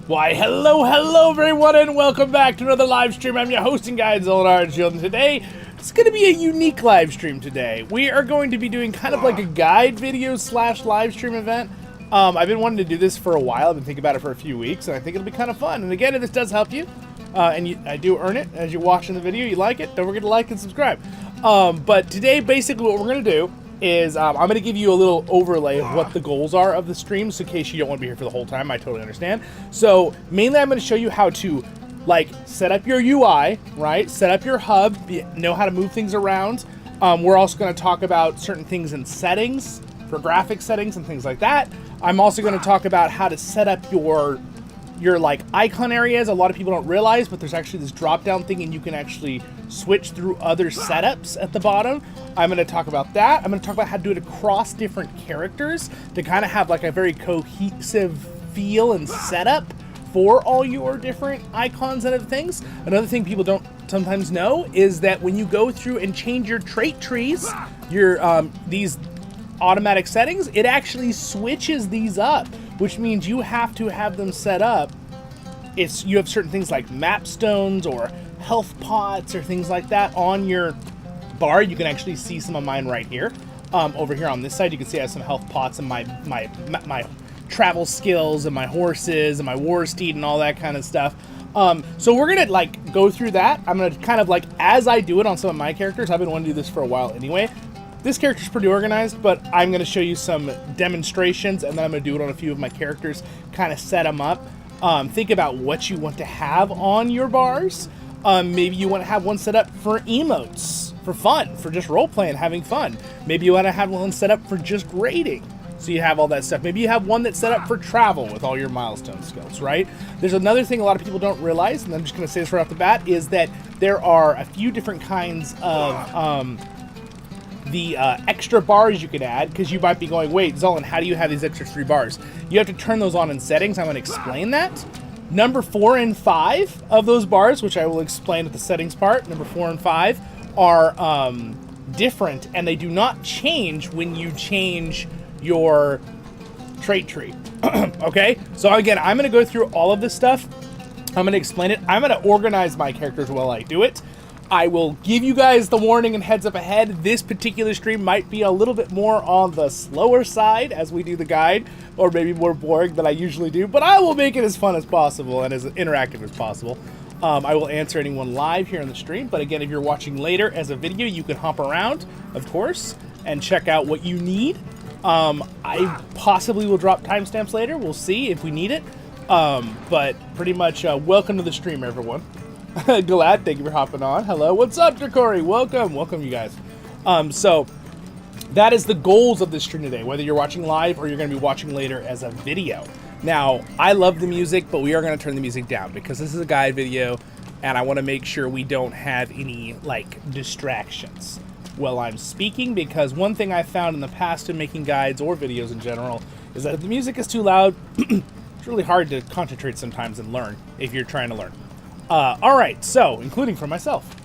Why, hello everyone, and welcome back to another live stream. I'm your hosting guide, Zollin, Ironshield, and today, it's going to be a unique live stream today. We are going to be doing kind of like a guide video slash live stream event. I've been wanting to do this for a while. I've been thinking about it for a few weeks, and I think it'll be kind of fun. And again, if this does help you, I do earn it as you're watching the video, you like it, don't forget to like and subscribe. But today, basically what we're going to do is I'm going to give you a little overlay of what the goals are of the stream, so in case you don't want to be here for the whole time, I totally understand. So mainly I'm going to show you how to like set up your UI, right? Set up your hub, know how to move things around. We're also going to talk about certain things in settings, for graphic settings and things like that. I'm also going to talk about how to set up your like icon areas. A lot of people don't realize, but there's actually this drop down thing and you can actually switch through other setups at the bottom. I'm going to talk about that. I'm going to talk about how to do it across different characters to kind of have like a very cohesive feel and setup for all your different icons and other things. Another thing people don't sometimes know is that when you go through and change your trait trees, your these automatic settings, it actually switches these up, which means you have to have them set up. You have certain things like map stones or health pots or things like that on your bar. You can actually see some of mine right here. Over here on this side, you can see I have some health pots and my travel skills and my horses and my war steed and all that kind of stuff. So we're gonna like go through that. I'm gonna kind of like, as I do it on some of my characters, I've been wanting to do this for a while anyway. This character's pretty organized, but I'm going to show you some demonstrations, and then I'm going to do it on a few of my characters, kind of set them up. Think about what you want to have on your bars. Maybe you want to have one set up for emotes, for fun, for just role-playing, having fun. Maybe you want to have one set up for just raiding, so you have all that stuff. Maybe you have one that's set up for travel with all your milestone skills, right? There's another thing a lot of people don't realize, and I'm just going to say this right off the bat, is that there are a few different kinds of the extra bars you can add, because you might be going, wait, Zollin, how do you have these extra 3 bars? You have to turn those on in settings. I'm going to explain that. Number 4 and 5 of those bars, which I will explain at the settings part, number 4 and 5 are different, and they do not change when you change your trait tree. Okay? So again, I'm going to go through all of this stuff. I'm going to explain it. I'm going to organize my characters while I do it. I will give you guys the warning and heads up ahead. This particular stream might be a little bit more on the slower side as we do the guide, or maybe more boring than I usually do, but I will make it as fun as possible and as interactive as possible. I will answer anyone live here on the stream, but again, if you're watching later as a video, you can hop around, of course, and check out what you need. I possibly will drop timestamps later. We'll see if we need it. But pretty much, welcome to the stream, everyone. Glad, thank you for hopping on. Hello, what's up, Dracori? Welcome you guys. So that is the goals of this stream today, whether you're watching live or you're going to be watching later as a video. Now, I love the music, but we are going to turn the music down because this is a guide video, and I want to make sure we don't have any like distractions while I'm speaking, because one thing I've found in the past in making guides or videos in general is that if the music is too loud, it's really hard to concentrate sometimes and learn if you're trying to learn. Alright, so, including for myself.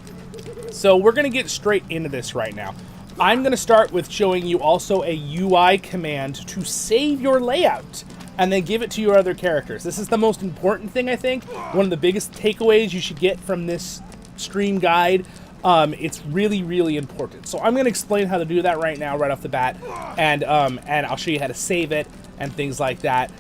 So we're going to get straight into this right now. I'm going to start with showing you also a UI command to save your layout and then give it to your other characters. This is the most important thing, I think. One of the biggest takeaways you should get from this stream guide. It's really, really important. So I'm going to explain how to do that right now, right off the bat, and I'll show you how to save it and things like that.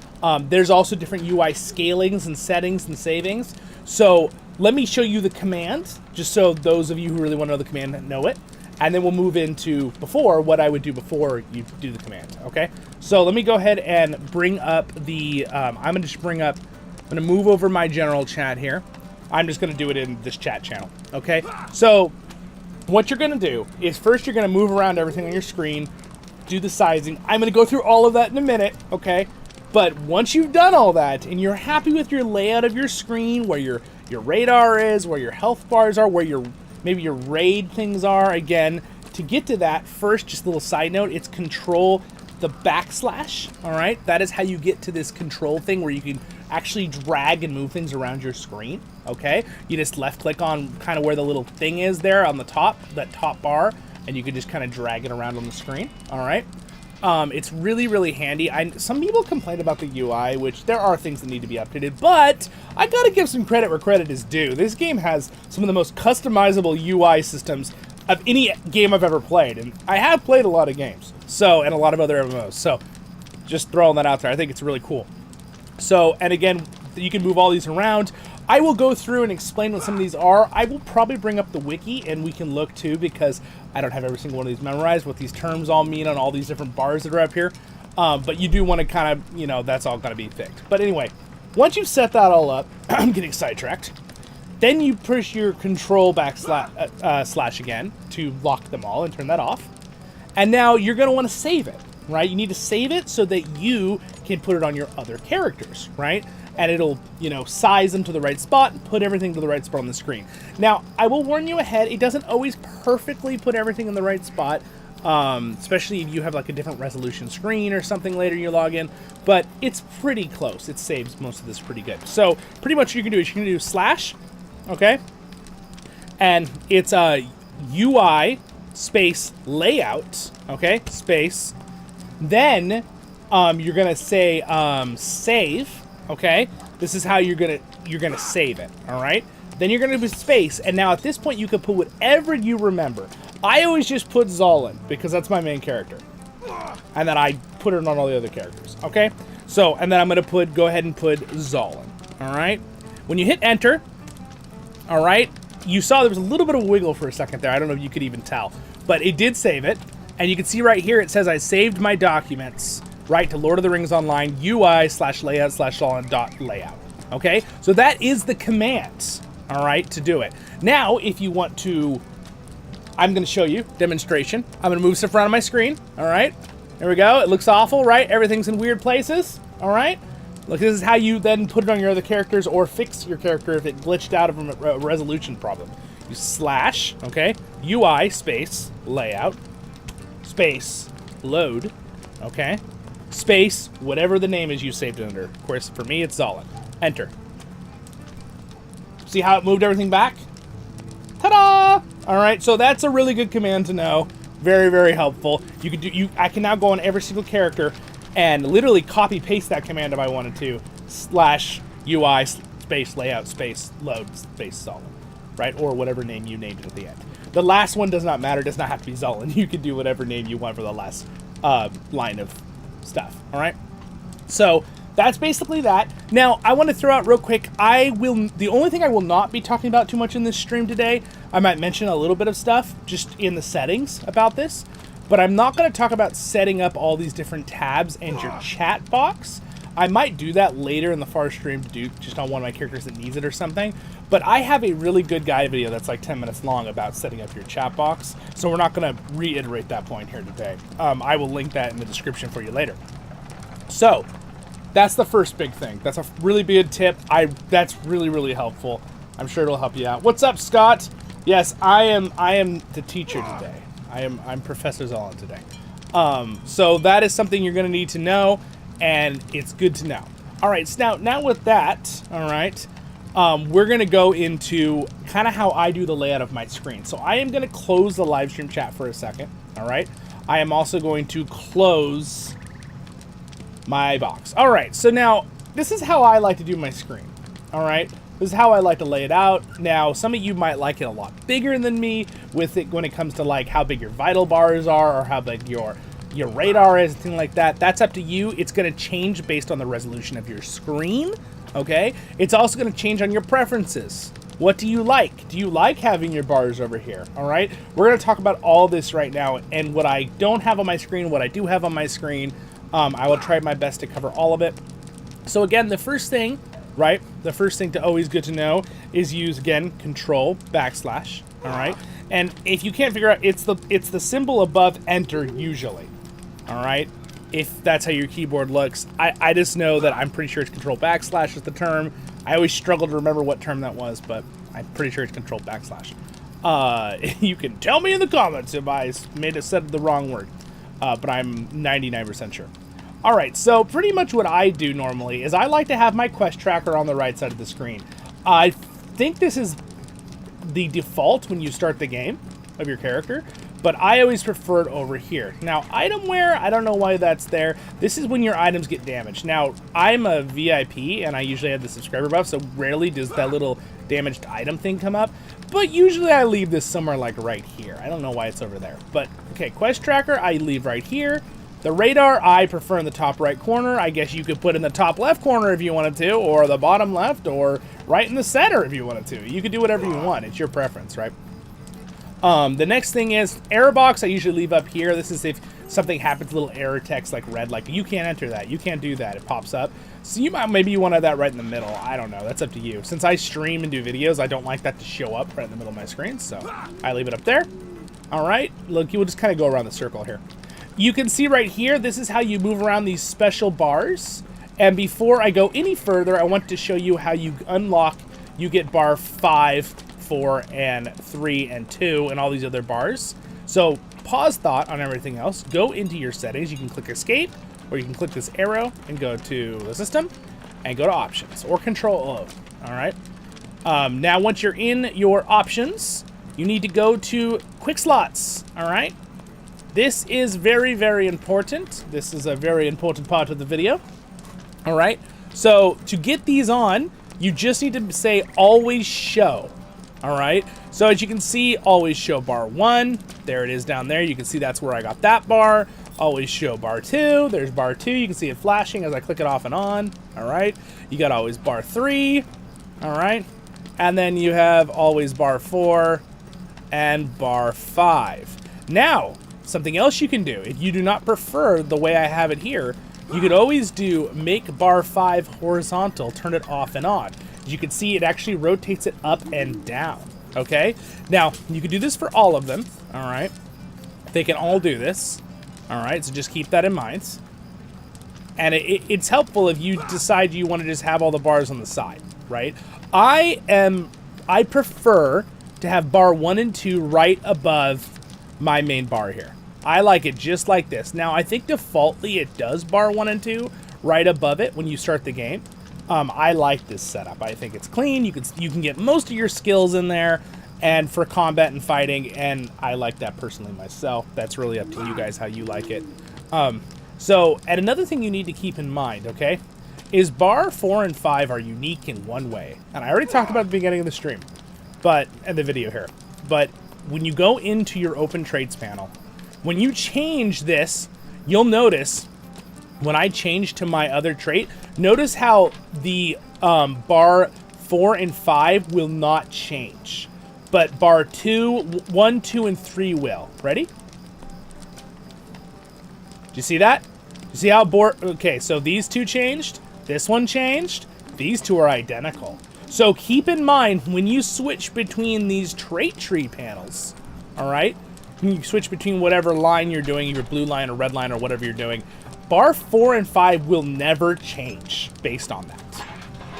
There's also different UI scalings and settings and savings. So let me show you the command, just so those of you who really want to know the command know it, and then we'll move into what I would do before you do the command, okay? So let me go ahead and bring up the, I'm going to move over my general chat here. I'm just going to do it in this chat channel, okay? So what you're going to do is first you're going to move around everything on your screen, do the sizing. I'm going to go through all of that in a minute, okay? But once you've done all that and you're happy with your layout of your screen, where your radar is, where your health bars are, where maybe your raid things are, again, to get to that, first, just a little side note, it's control the backslash, all right? That is how you get to this control thing where you can actually drag and move things around your screen, okay? You just left click on kind of where the little thing is there on the top, that top bar, and you can just kind of drag it around on the screen, all right? It's really, really handy. Some people complain about the UI, which there are things that need to be updated, but I gotta give some credit where credit is due. This game has some of the most customizable UI systems of any game I've ever played, and I have played a lot of games, and a lot of other MMOs, so just throwing that out there. I think it's really cool. So, and again, you can move all these around. I will go through and explain what some of these are. I will probably bring up the wiki, and we can look too, because I don't have every single one of these memorized, what these terms all mean on all these different bars that are up here. But you do want to kind of, you know, that's all going to be fixed. But anyway, once you've set that all up, I'm getting sidetracked. Then you push your control slash again to lock them all and turn that off. And now you're going to want to save it, right? You need to save it so that you can put it on your other characters, right? And it'll, you know, size them to the right spot and put everything to the right spot on the screen. Now, I will warn you ahead, it doesn't always perfectly put everything in the right spot, especially if you have like a different resolution screen or something later you log in, but it's pretty close. It saves most of this pretty good. So pretty much what you can do is you can do slash, okay? And it's a UI space layout, okay? Space. Then you're gonna say save. Okay, this is how you're gonna save it. All right, then you're gonna do space, and now at this point you can put whatever you remember. I always just put Zollin because that's my main character, and then I put it on all the other characters. Okay, so and then I'm gonna go ahead and put Zollin. All right, when you hit enter, all right, you saw there was a little bit of wiggle for a second there. I don't know if you could even tell, but it did save it, and you can see right here it says I saved my documents. Right to Lord of the Rings Online UI/layout/Zollin.layout. Okay, so that is the command. All right, to do it. Now, if you want to, I'm going to show you demonstration. I'm going to move stuff around on my screen. All right, there we go. It looks awful, right? Everything's in weird places. All right, look, this is how you then put it on your other characters or fix your character if it glitched out of a resolution problem. You slash, okay, UI space layout space load, okay. Space, whatever the name is you saved it under. Of course, for me, it's Zollin. Enter. See how it moved everything back? Ta-da! All right, so that's a really good command to know. Very, very helpful. You can do. I can now go on every single character and literally copy paste that command if I wanted to. Slash UI space layout space load space Zollin, right? Or whatever name you named it at the end. The last one does not matter. It does not have to be Zollin. You can do whatever name you want for the last line of stuff. All right, so that's basically that. Now I want to throw out real quick, the only thing I will not be talking about too much in this stream today, I might mention a little bit of stuff just in the settings about this, but I'm not going to talk about setting up all these different tabs and your chat box. I might do that later in the far stream to do just on one of my characters that needs it or something, but I have a really good guide video that's like 10 minutes long about setting up your chat box, so we're not going to reiterate that point here today. I will link that in the description for you later. So, that's the first big thing. That's a really big tip. That's really, really helpful. I'm sure it'll help you out. What's up, Scott? Yes, I am the teacher today. I'm Professor Zollin today. So that is something you're going to need to know, and it's good to know. All right, so now with that, all right, we're going to go into kind of how I do the layout of my screen. So I am going to close the live stream chat for a second, all right? I am also going to close my box. All right, so now this is how I like to do my screen, all right? This is how I like to lay it out. Now, some of you might like it a lot bigger than me with it when it comes to like how big your vital bars are or how big your radar is, anything like that. That's up to you. It's going to change based on the resolution of your screen, okay? It's also going to change on your preferences. What do you like? Do you like having your bars over here, all right? We're going to talk about all this right now and what I don't have on my screen, what I do have on my screen. I will try my best to cover all of it. So again, the first thing, right? The first thing to always good to know is use, again, control backslash, all right? And if you can't figure out, it's the symbol above enter usually, all right? If that's how your keyboard looks. I just know that I'm pretty sure it's control backslash is the term. I always struggle to remember what term that was, but I'm pretty sure it's control backslash. You can tell me in the comments if I said the wrong word, but I'm 99% sure. All right, so pretty much what I do normally is I like to have my quest tracker on the right side of the screen. I think this is the default when you start the game of your character, but I always prefer it over here. Now, item wear, I don't know why that's there. This is when your items get damaged. Now, I'm a VIP, and I usually have the subscriber buff, so rarely does that little damaged item thing come up. But usually I leave this somewhere like right here. I don't know why it's over there. But, okay, quest tracker, I leave right here. The radar, I prefer in the top right corner. I guess you could put in the top left corner if you wanted to, or the bottom left, or right in the center if you wanted to. You could do whatever you want. It's your preference, right? The next thing is error box. I usually leave up here. This is if something happens, little error text like red, like you can't enter that, you can't do that. It pops up. So maybe you want to have that right in the middle. I don't know. That's up to you. Since I stream and do videos, I don't like that to show up right in the middle of my screen, so I leave it up there. All right. Look, you will just kind of go around the circle here. You can see right here, this is how you move around these special bars. And before I go any further, I want to show you how you unlock. You get bar 5, 4, and 3, and 2, and all these other bars. So pause thought on everything else. Go into your settings. You can click escape, or you can click this arrow and go to the system, and go to options, or control O. All right. Now, once you're in your options, you need to go to quick slots. All right. This is very, very important. This is a very important part of the video. All right. So to get these on, you just need to say always show. All right. So as you can see, always show bar 1. There it is down there. You can see that's where I got that bar. Always show bar 2. There's bar 2. You can see it flashing as I click it off and on. All right. You got always bar 3. All right. And then you have always bar 4 and bar 5. Now, something else you can do, if you do not prefer the way I have it here, you could always do make bar 5 horizontal, turn it off and on. As you can see, it actually rotates it up and down, okay? Now, you can do this for all of them, all right? They can all do this, all right? So just keep that in mind. And it's helpful if you decide you want to just have all the bars on the side, right? I prefer to have bar 1 and 2 right above my main bar here. I like it just like this. Now, I think defaultly it does bar 1 and 2 right above it when you start the game. I like this setup. I think it's clean. You can get most of your skills in there, and for combat and fighting, and I like that personally myself. That's really up to you guys how you like it. And another thing you need to keep in mind, okay, is bar 4 and 5 are unique in one way, and I already talked about it at the beginning of the stream, and the video here. But when you go into your open traits panel, when you change this, you'll notice when I change to my other trait, notice how the bar 4 and 5 will not change, but bar 1, 2, and 3 will. Ready? Do you see that? You see how okay, so these two changed, this one changed, these two are identical. So keep in mind when you switch between these trait tree panels, all right? When you switch between whatever line you're doing, your blue line or red line or whatever you're doing, bar 4 and 5 will never change based on that.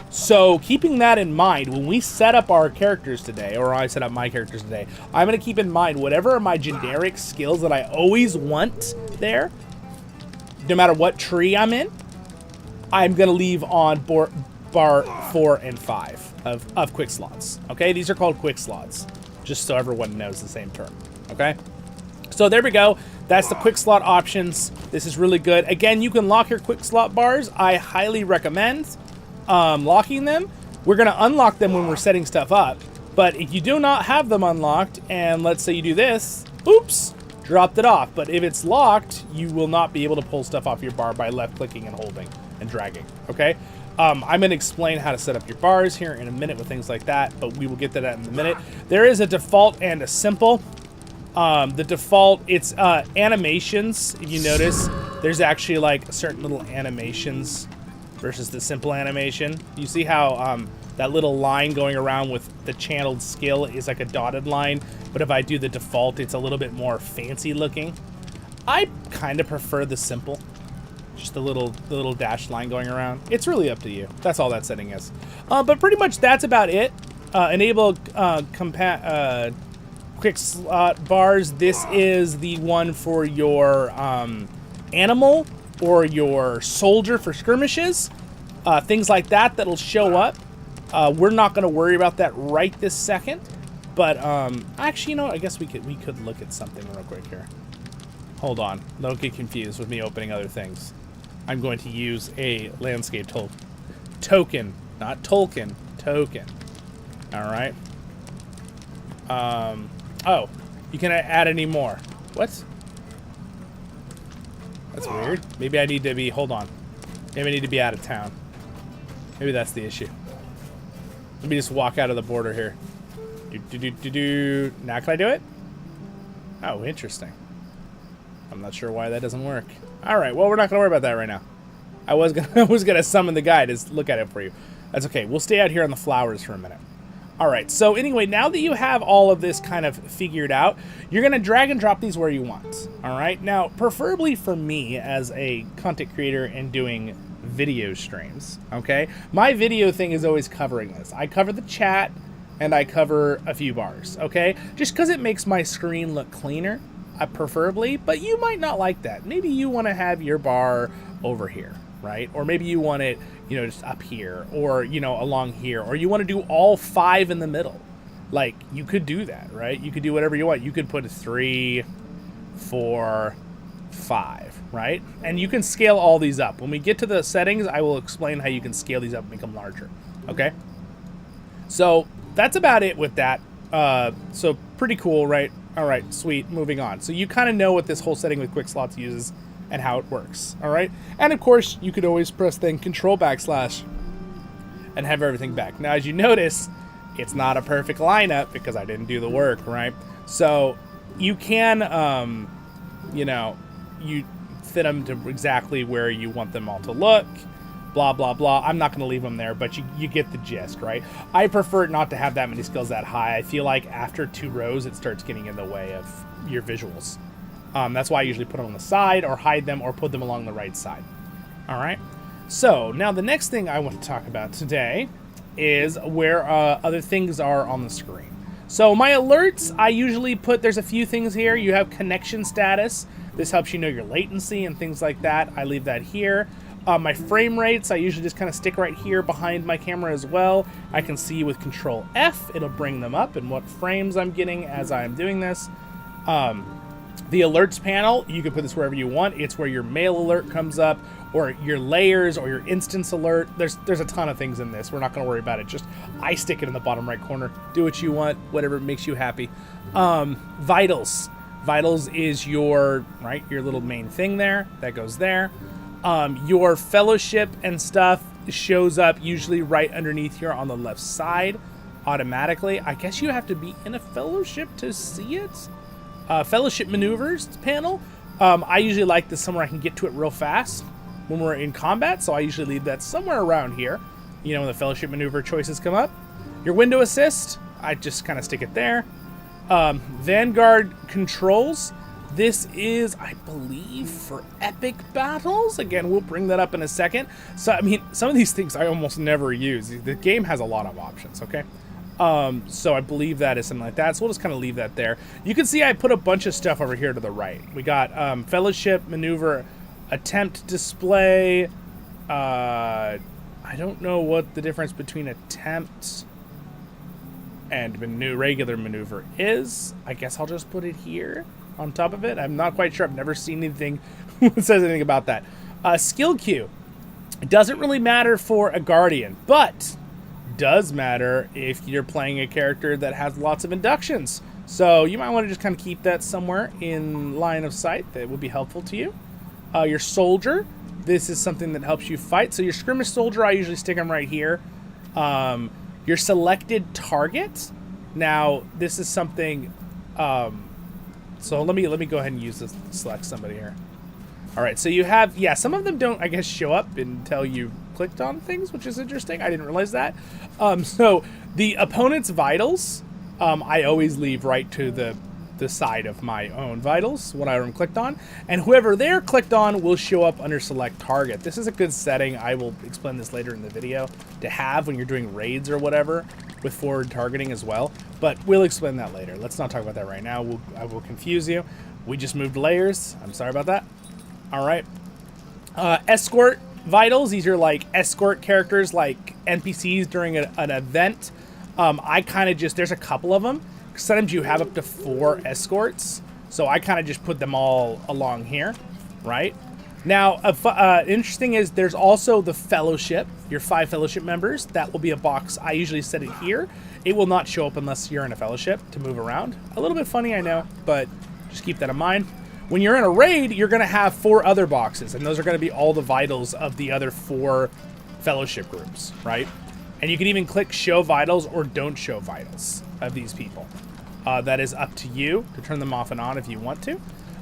So keeping that in mind, when we set up our characters today, or I set up my characters today, I'm going to keep in mind whatever are my generic skills that I always want there, no matter what tree I'm in, I'm going to leave on bar 4 and 5 of quick slots. Okay, these are called quick slots, just so everyone knows the same term. Okay, so there we go. That's the quick slot options. This is really good. Again, you can lock your quick slot bars. I highly recommend locking them. We're going to unlock them when we're setting stuff up. But if you do not have them unlocked, and let's say you do this, oops, dropped it off. But if it's locked, you will not be able to pull stuff off your bar by left clicking and holding and dragging. Okay. I'm going to explain how to set up your bars here in a minute with things like that, but we will get to that in a minute. There is a default and a simple. The default, it's animations. If you notice, there's actually like certain little animations versus the simple animation. You see how that little line going around with the channeled skill is like a dotted line, but if I do the default, it's a little bit more fancy looking. I kind of prefer the simple. Just the little dashed line going around. It's really up to you. That's all that setting is. But pretty much that's about it. Enable quick slot bars. This is the one for your animal or your soldier for skirmishes. Things like that that'll show up. We're not going to worry about that right this second. But actually, you know, I guess we could look at something real quick here. Hold on, don't get confused with me opening other things. I'm going to use a landscape token, not Tolkien, token. All right. Oh, you can add any more. What? That's weird. Maybe I need to be, hold on. Maybe I need to be out of town. Maybe that's the issue. Let me just walk out of the border here. Now can I do it? Oh, interesting. I'm not sure why that doesn't work. All right, well, we're not gonna worry about that right now. I was gonna summon the guy to look at it for you. That's okay. We'll stay out here on the flowers for a minute. All right, so anyway, now that you have all of this kind of figured out, you're gonna drag and drop these where you want. All right, now preferably for me as a content creator and doing video streams, okay? My video thing is always covering this. I cover the chat and I cover a few bars, okay? Just because it makes my screen look cleaner, preferably, but you might not like that. Maybe you want to have your bar over here, right? Or maybe you want it, you know, just up here, or, you know, along here, or you want to do all 5 in the middle. Like, you could do that, right? You could do whatever you want. You could put 3, 4, 5, right? And you can scale all these up. When we get to the settings, I will explain how you can scale these up and make them larger, okay? So that's about it with that. So pretty cool, right? All right, sweet, moving on. So you kind of know what this whole setting with quick slots uses and how it works, all right? And of course, you could always press then Control / and have everything back. Now, as you notice, it's not a perfect lineup because I didn't do the work, right? So you can, you know, you fit them to exactly where you want them all to look, blah, blah, blah. I'm not going to leave them there, but you get the gist, right? I prefer not to have that many skills that high. I feel like after 2 rows, it starts getting in the way of your visuals. That's why I usually put them on the side or hide them or put them along the right side. All right. So now the next thing I want to talk about today is where other things are on the screen. So my alerts, I usually put, there's a few things here. You have connection status. This helps you know your latency and things like that. I leave that here. My frame rates, I usually just kind of stick right here behind my camera as well. I can see with Control F, it'll bring them up and what frames I'm getting as I'm doing this. The alerts panel, you can put this wherever you want. It's where your mail alert comes up, or your layers, or your instance alert. There's a ton of things in this. We're not going to worry about it. Just I stick it in the bottom right corner. Do what you want, whatever makes you happy. Vitals. Vitals is your little main thing there. That goes there. Your fellowship and stuff shows up usually right underneath here on the left side automatically. I guess you have to be in a fellowship to see it. Fellowship maneuvers panel. I usually like this somewhere I can get to it real fast when we're in combat, so I usually leave that somewhere around here, you know, when the fellowship maneuver choices come up. Your window assist, I just kind of stick it there. Vanguard controls. This is, I believe, for epic battles. Again, we'll bring that up in a second. So, I mean, some of these things I almost never use. The game has a lot of options, okay? So I believe that is something like that. So we'll just kind of leave that there. You can see I put a bunch of stuff over here to the right. We got Fellowship, Maneuver, Attempt Display. I don't know what the difference between Attempt and regular maneuver is. I guess I'll just put it here on top of it. I'm not quite sure. I've never seen anything that says anything about that. Skill queue. It doesn't really matter for a Guardian, but does matter if you're playing a character that has lots of inductions. So you might want to just kind of keep that somewhere in line of sight. That would be helpful to you. Your soldier. This is something that helps you fight. So your skirmish soldier, I usually stick them right here. Your selected target. Now, this is something... so let me go ahead and use this to select somebody here. All right, so you have... Yeah, some of them don't, I guess, show up until you clicked on things, which is interesting. I didn't realize that. So the opponent's vitals, I always leave right to the side of my own vitals when I'm clicked on, and whoever they're clicked on will show up under select target. This is a good setting. I will explain this later in the video to have when you're doing raids or whatever with forward targeting as well, but we'll explain that later. Let's not talk about that right now. I will confuse you. We just moved layers. I'm sorry about that. All right. Escort vitals. These are like escort characters, like NPCs during an event. I kind of just, there's a couple of them. sometimes you have up to 4 escorts. So I kind of just put them all along here, right? Now, interesting is there's also the fellowship, your 5 fellowship members. That will be a box. I usually set it here. It will not show up unless you're in a fellowship to move around. A little bit funny, I know, but just keep that in mind. When you're in a raid, you're going to have 4 other boxes, and those are going to be all the vitals of the other 4 fellowship groups, right? And you can even click show vitals or don't show vitals of these people. That is up to you to turn them off and on if you want to.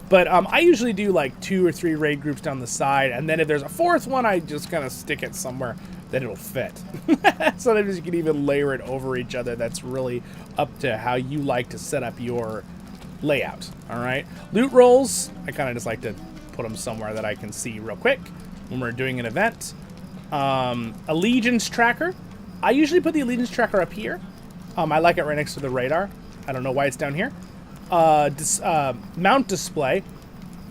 But I usually do like 2 or 3 raid groups down the side, and then if there's a 4th one, I just kind of stick it somewhere that it'll fit. Sometimes you can even layer it over each other. That's really up to how you like to set up your layout. All right, loot rolls, I kind of just like to put them somewhere that I can see real quick when we're doing an event. Allegiance tracker, I usually put the allegiance tracker up here. I like it right next to the radar. I don't know why it's down here. Mount display,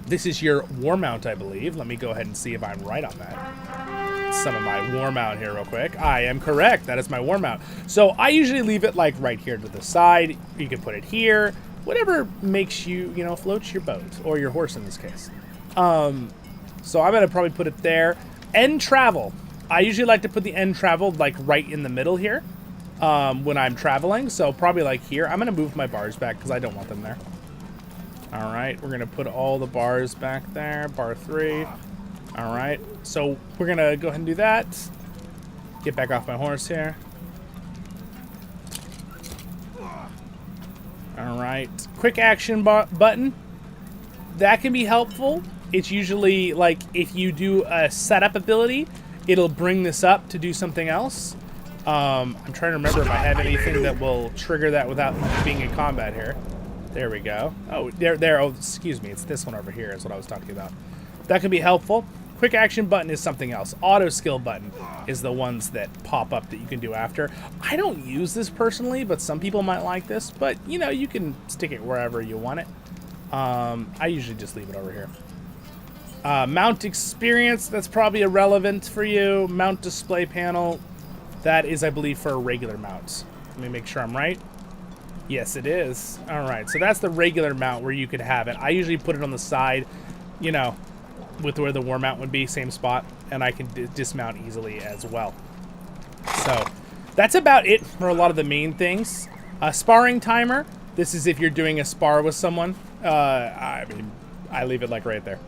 this is your war mount, I believe. Let me go ahead and see if I'm right on that. Some of my war mount here real quick. I am correct, that is my war mount. So I usually leave it like right here to the side. You can put it here. Whatever makes you, you know, floats your boat, or your horse in this case. So I'm gonna probably put it there. End travel. I usually like to put the end travel like right in the middle here when I'm traveling. So probably like here. I'm gonna move my bars back because I don't want them there. All right, we're gonna put all the bars back there. Bar 3. All right, so we're gonna go ahead and do that. Get back off my horse here. All right, quick action button. That can be helpful. It's usually like if you do a setup ability, it'll bring this up to do something else. I'm trying to remember if I have anything that will trigger that without being in combat here. There we go. Oh, there. Oh, excuse me. It's this one over here is what I was talking about. That can be helpful. Quick action button is something else. Auto skill button is the ones that pop up that you can do after. I don't use this personally, but some people might like this. But, you know, you can stick it wherever you want it. I usually just leave it over here. Mount experience, that's probably irrelevant for you. Mount display panel, that is, I believe, for regular mounts. Let me make sure I'm right. Yes, it is. All right, so that's the regular mount where you could have it. I usually put it on the side, you know, with where the war mount would be, same spot, and I can dismount easily as well. So that's about it for a lot of the main things. Sparring timer, this is if you're doing a spar with someone. I mean, I leave it like right there.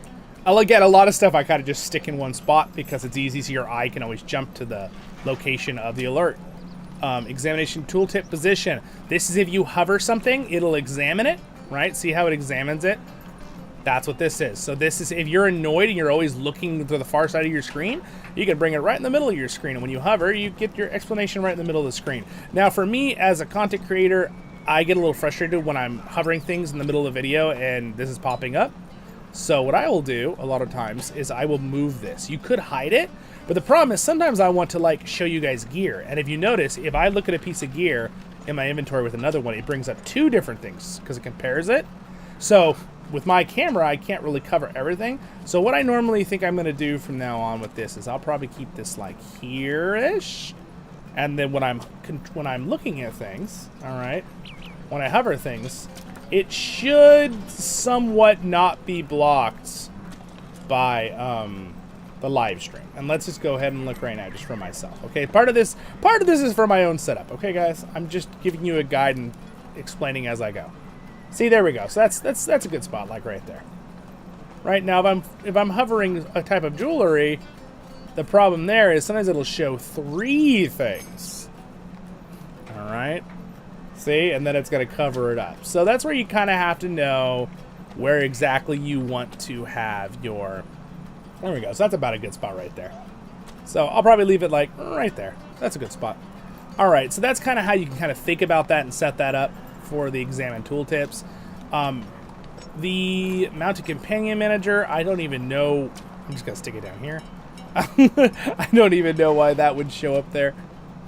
Again, a lot of stuff I kind of just stick in one spot because it's easy, so your eye can always jump to the location of the alert. Examination tooltip position. This is if you hover something, it'll examine it, right? See how it examines it? That's what this is. So this is if you're annoyed and you're always looking to the far side of your screen, you can bring it right in the middle of your screen. And when you hover, you get your explanation right in the middle of the screen. Now, for me as a content creator, I get a little frustrated when I'm hovering things in the middle of the video and this is popping up. So what I will do a lot of times is I will move this. You could hide it, but the problem is sometimes I want to like show you guys gear. And if you notice, if I look at a piece of gear in my inventory with another one, it brings up 2 different things because it compares it. So with my camera, I can't really cover everything. So what I normally think I'm going to do from now on with this is I'll probably keep this like here-ish. And then when I'm looking at things, all right, when I hover things, it should somewhat not be blocked by the live stream. And let's just go ahead and look right now just for myself. Okay, part of this is for my own setup. Okay, guys, I'm just giving you a guide and explaining as I go. See, there we go. So that's a good spot, like right there. Right now, if I'm hovering a type of jewelry, the problem there is sometimes it'll show 3 things. All right. See, and then it's going to cover it up. So that's where you kind of have to know where exactly you want to have your... There we go. So that's about a good spot right there. So I'll probably leave it like right there. That's a good spot. All right, so that's kind of how you can kind of think about that and set that up for the examine tooltips. The mounted companion manager, I don't even know. I'm just going to stick it down here. I don't even know why that would show up there.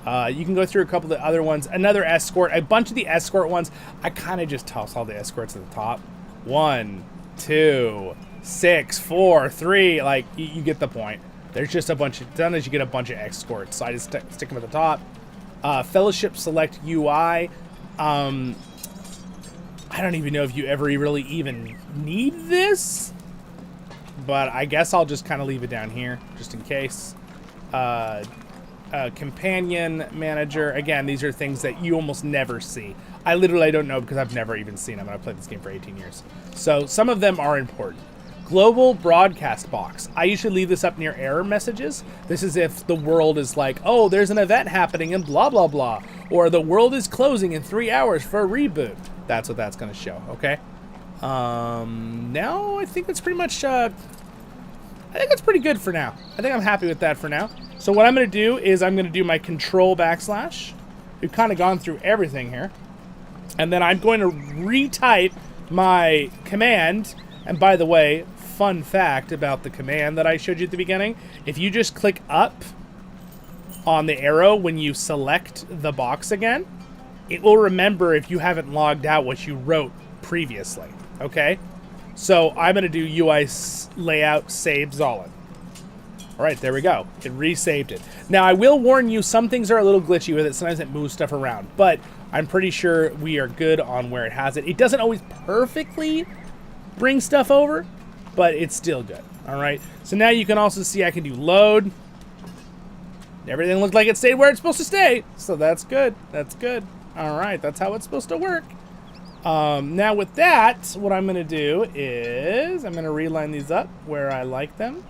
You can go through a couple of the other ones. Another escort. A bunch of the escort ones, I kind of just toss all the escorts at the top. 1, 2, 6, 4, 3. Like, you get the point. There's just a bunch of... Sometimes you get a bunch of escorts. So I just stick them at the top. Fellowship select UI. I don't even know if you ever really even need this, but I guess I'll just kind of leave it down here just in case. Companion manager. Again, these are things that you almost never see. I literally don't know because I've never even seen them, and I've played this game for 18 years. So some of them are important. Global broadcast box. I usually leave this up near error messages. This is if the world is like, oh, there's an event happening and blah, blah, blah. Or the world is closing in 3 hours for a reboot. That's what that's going to show, okay? Now I think that's pretty much, I think that's pretty good for now. I think I'm happy with that for now. So what I'm going to do is I'm going to do my control backslash. We've kind of gone through everything here. And then I'm going to retype my command. And by the way, fun fact about the command that I showed you at the beginning. If you just click up on the arrow when you select the box again, it will remember if you haven't logged out what you wrote previously. Okay? So I'm going to do UI layout save Zollin. All right, there we go. It resaved it. Now, I will warn you, some things are a little glitchy with it. Sometimes it moves stuff around. But I'm pretty sure we are good on where it has it. It doesn't always perfectly bring stuff over, but it's still good. All right. So now you can also see I can do load. Everything looks like it stayed where it's supposed to stay. So that's good. That's good. All right. That's how it's supposed to work. Now with that, what I'm going to do is I'm going to reline these up where I like them.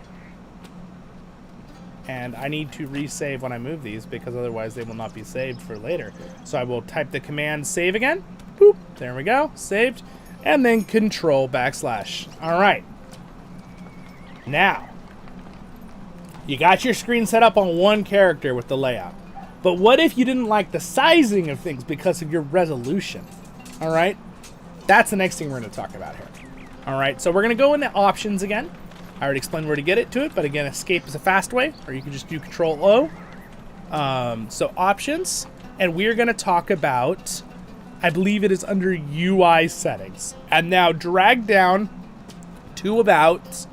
And I need to resave when I move these because otherwise they will not be saved for later. So I will type the command save again. Boop. There we go. Saved. And then control backslash. All right. Now, you got your screen set up on one character with the layout. But what if you didn't like the sizing of things because of your resolution? All right. That's the next thing we're going to talk about here. All right. So we're going to go into options again. I already explained where to get it to it, but again, escape is a fast way, or you can just do Control O. So options, and we're going to talk about, I believe it is under UI settings. And now drag down to about,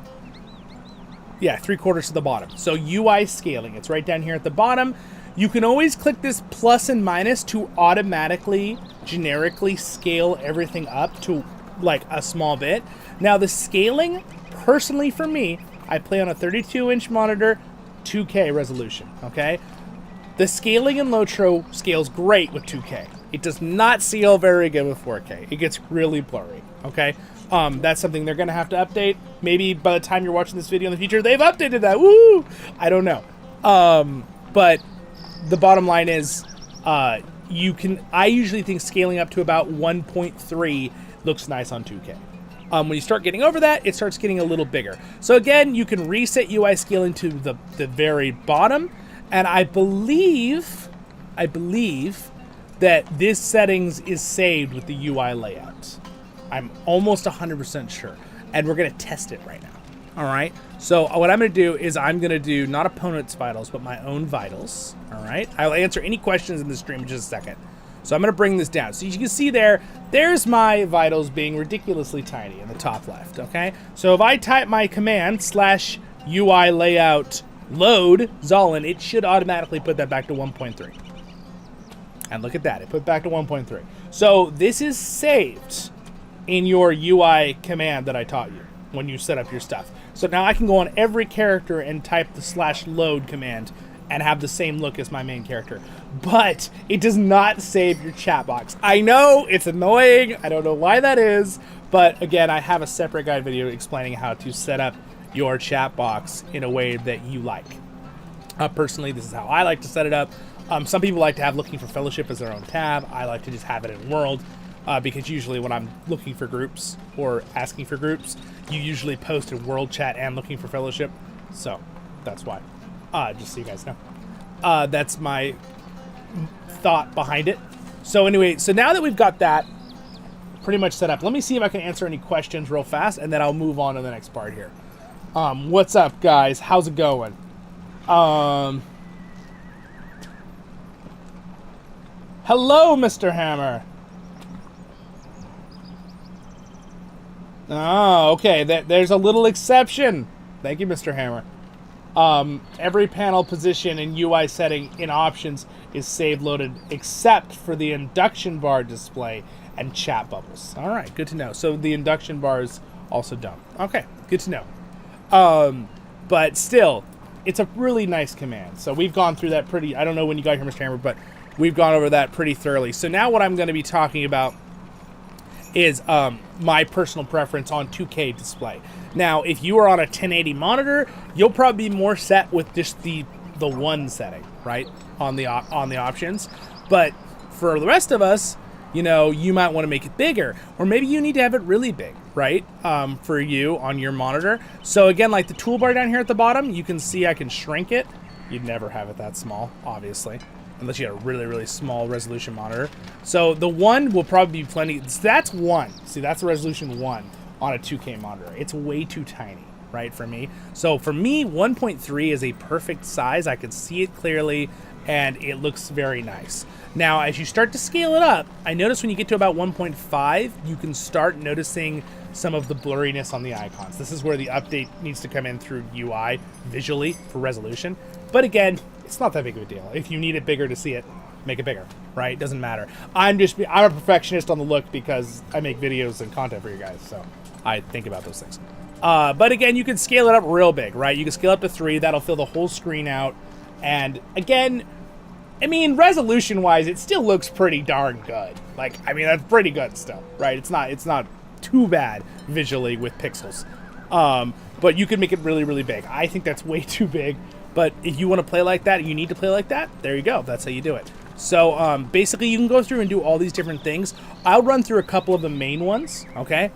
3/4 to the bottom. So UI scaling, it's right down here at the bottom. You can always click this plus and minus to automatically, generically scale everything up to like a small bit. Now the scaling, personally for me, I play on a 32-inch monitor, 2K resolution, okay? The scaling in LOTRO scales great with 2K. It does not scale very good with 4K. It gets really blurry, okay? That's something they're going to have to update. Maybe by the time you're watching this video in the future, they've updated that. Woo! I don't know. But the bottom line is, I usually think scaling up to about 1.3 looks nice on 2K. When you start getting over that, it starts getting a little bigger. So again, you can reset UI scaling to the very bottom. And I believe that this settings is saved with the UI layout. I'm almost 100% sure. And we're going to test it right now. All right. So what I'm going to do is I'm going to do not opponent's vitals, but my own vitals. All right. I'll answer any questions in the stream in just a second. So I'm going to bring this down. So you can see there's my vitals being ridiculously tiny in the top left, okay? So if I type my command /UI layout load Zollin, it should automatically put that back to 1.3. And look at that, it put back to 1.3. So this is saved in your UI command that I taught you when you set up your stuff. So now I can go on every character and type the /load command and have the same look as my main character. But it does not save your chat box. I know, it's annoying. I don't know why that is. But again, I have a separate guide video explaining how to set up your chat box in a way that you like. Personally, this is how I like to set it up. Some people like to have Looking for Fellowship as their own tab. I like to just have it in World. Because usually when I'm looking for groups or asking for groups, you usually post in World Chat and Looking for Fellowship. So that's why. Just so you guys know. That's my thought behind it. So anyway, so now that we've got that pretty much set up, let me see if I can answer any questions real fast, and then I'll move on to the next part here. What's up, guys? How's it going? Hello, Mr. Hammer. Oh, okay. There's a little exception. Thank you, Mr. Hammer. Every panel position and UI setting in options is save loaded except for the induction bar display and chat bubbles. All right, good to know. So the induction bars also don't. Okay, good to know. But still, it's a really nice command. So we've gone through that pretty, I don't know when you got here, Mr. Hammer, but we've gone over that pretty thoroughly. So now what I'm going to be talking about is my personal preference on 2K display. Now, if you are on a 1080 monitor, you'll probably be more set with just the one setting, right, on the options. But for the rest of us, you know, you might want to make it bigger, or maybe you need to have it really big, right, for you on your monitor. So again, like the toolbar down here at the bottom, you can see I can shrink it. You'd never have it that small, obviously, unless you had a really, really small resolution monitor. So the 1 will probably be plenty. That's 1. See, that's a resolution 1 on a 2K monitor. It's way too tiny, right, for me. So for me, 1.3 is a perfect size. I can see it clearly, and it looks very nice. Now, as you start to scale it up, I notice when you get to about 1.5, you can start noticing some of the blurriness on the icons. This is where the update needs to come in through UI visually for resolution. But again, it's not that big of a deal. If you need it bigger to see it, make it bigger, right? It doesn't matter. I'm a perfectionist on the look because I make videos and content for you guys, so I think about those things. But again, you can scale it up real big, right? You can scale up to 3. That'll fill the whole screen out. And again, I mean, resolution-wise, it still looks pretty darn good. Like, I mean, that's pretty good still, right? It's not too bad visually with pixels. But you can make it really, really big. I think that's way too big. But if you want to play like that, you need to play like that, there you go. That's how you do it. So basically, you can go through and do all these different things. I'll run through a couple of the main ones, okay?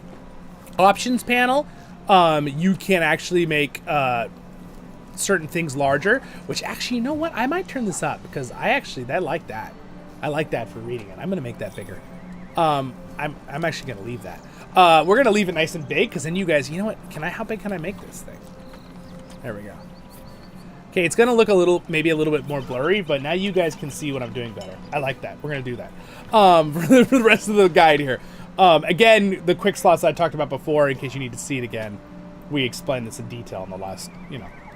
Options panel, you can actually make certain things larger, which actually, you know what? I might turn this up because I like that. I like that for reading it. I'm going to make that bigger. I'm actually going to leave that. We're going to leave it nice and big because then you guys, you know what? How big can I make this thing? There we go. Okay, it's going to look maybe a little bit more blurry, but now you guys can see what I'm doing better. I like that. We're going to do that for the rest of the guide here. Again, the quick slots I talked about before, in case you need to see it again, we explained this in detail in the last,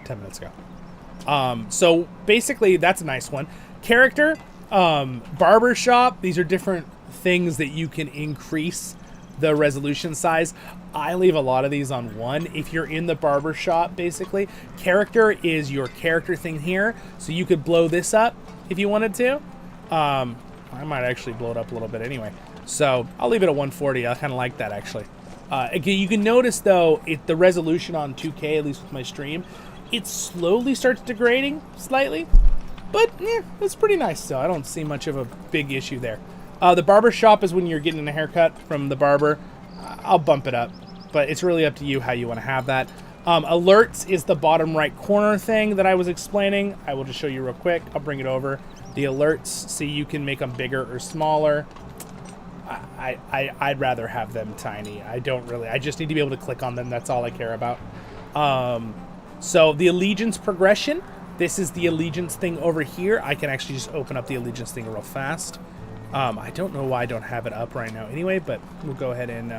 10 minutes ago. So basically, that's a nice one. Character, barbershop, these are different things that you can increase the resolution size. I leave a lot of these on 1. If you're in the barbershop, basically, character is your character thing here. So you could blow this up if you wanted to. I might actually blow it up a little bit anyway. So I'll leave it at 140. I kind of like that, actually. Again, you can notice, though, the resolution on 2K, at least with my stream, it slowly starts degrading slightly. But, it's pretty nice still. I don't see much of a big issue there. The barber shop is when you're getting a haircut from the barber. I'll bump it up, but it's really up to you how you want to have that. Alerts is the bottom right corner thing that I was explaining. I will just show you real quick. I'll bring it over. The alerts, so you can make them bigger or smaller. I'd rather have them tiny. I just need to be able to click on them. That's all I care about. So the allegiance progression, this is the allegiance thing over here. I can actually just open up the allegiance thing real fast. I don't know why I don't have it up right now anyway, but we'll go ahead and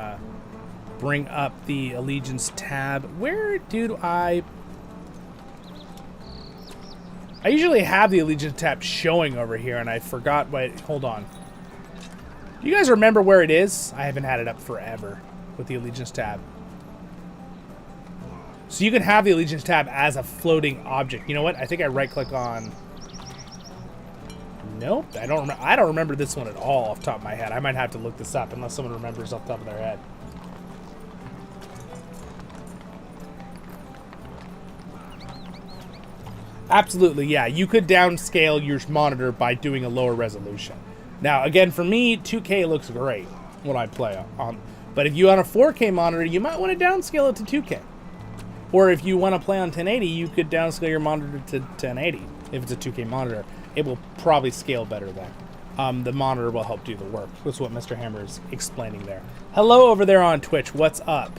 bring up the allegiance tab. Where do I usually have the allegiance tab showing over here, and I forgot what, hold on. Do you guys remember where it is? I haven't had it up forever with the allegiance tab. So you can have the allegiance tab as a floating object. You know what? I think I right-click on... Nope, I don't remember this one at all off the top of my head. I might have to look this up unless someone remembers off the top of their head. Absolutely, yeah. You could downscale your monitor by doing a lower resolution. Now, again, for me, 2K looks great when I play on. But if you on a 4K monitor, you might want to downscale it to 2K. Or if you want to play on 1080, you could downscale your monitor to 1080 if it's a 2K monitor. It will probably scale better then. The monitor will help do the work. That's what Mr. Hammer is explaining there. Hello over there on Twitch. What's up?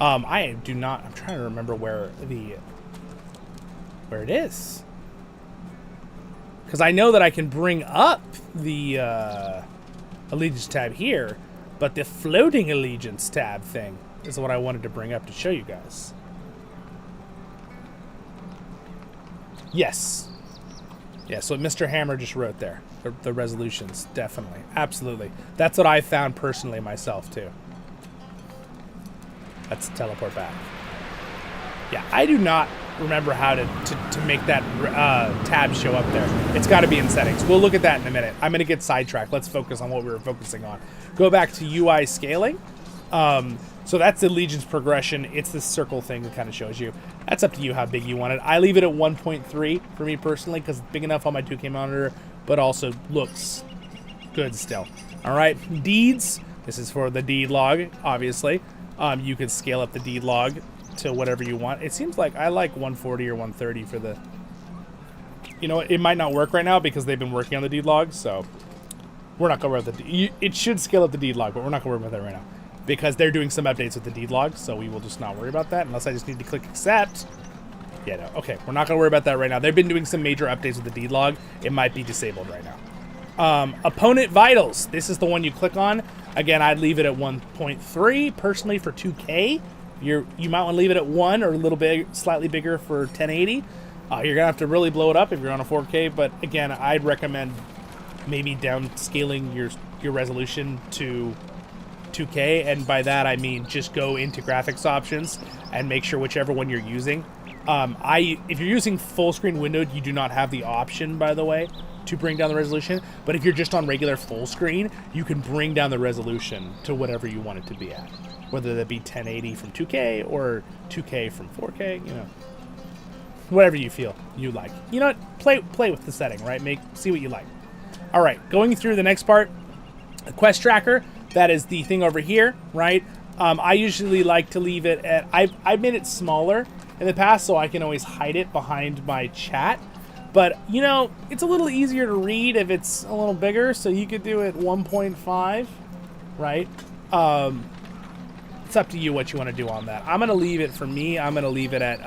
I'm trying to remember where it is. Because I know that I can bring up the allegiance tab here, but the floating allegiance tab thing is what I wanted to bring up to show you guys. Yes. Yeah, so Mr. Hammer just wrote there. The resolutions, definitely. Absolutely. That's what I found personally myself, too. Let's teleport back. Yeah, I do not remember how to make that tab show up there. It's got to be in settings. We'll look at that in a minute. I'm going to get sidetracked. Let's focus on what we were focusing on. Go back to UI scaling. So that's the Legion's progression. It's this circle thing that kind of shows you. That's up to you how big you want it. I leave it at 1.3 for me personally because it's big enough on my 2K monitor, but also looks good still. All right, deeds. This is for the deed log, obviously. You can scale up the deed log to whatever you want. It seems like I like 140 or 130 for the... You know, it might not work right now because they've been working on the deed log, so we're not going to worry with the... It should scale up the deed log, but we're not going to worry with it right now because they're doing some updates with the deed log, so we will just not worry about that unless I just need to click accept. Yeah, no. Okay, we're not going to worry about that right now. They've been doing some major updates with the deed log. It might be disabled right now. Opponent vitals. This is the one you click on. Again, I'd leave it at 1.3 personally for 2K. You might want to leave it at 1 or a little bit, slightly bigger for 1080. You're going to have to really blow it up if you're on a 4K, but again, I'd recommend maybe downscaling your resolution to 2K, and by that I mean just go into graphics options and make sure whichever one you're using. If you're using full screen windowed, you do not have the option, by the way, to bring down the resolution, but if you're just on regular full screen, you can bring down the resolution to whatever you want it to be at, whether that be 1080 from 2K or 2K from 4K, you know, whatever you feel you like. You know what? Play with the setting, right? See what you like. All right, going through the next part, the quest tracker. That is the thing over here, right? I usually like to leave it at... I've made it smaller in the past so I can always hide it behind my chat. But, you know, it's a little easier to read if it's a little bigger, so you could do it 1.5, right? It's up to you what you want to do on that. I'm going to leave it, for me, I'm going to leave it at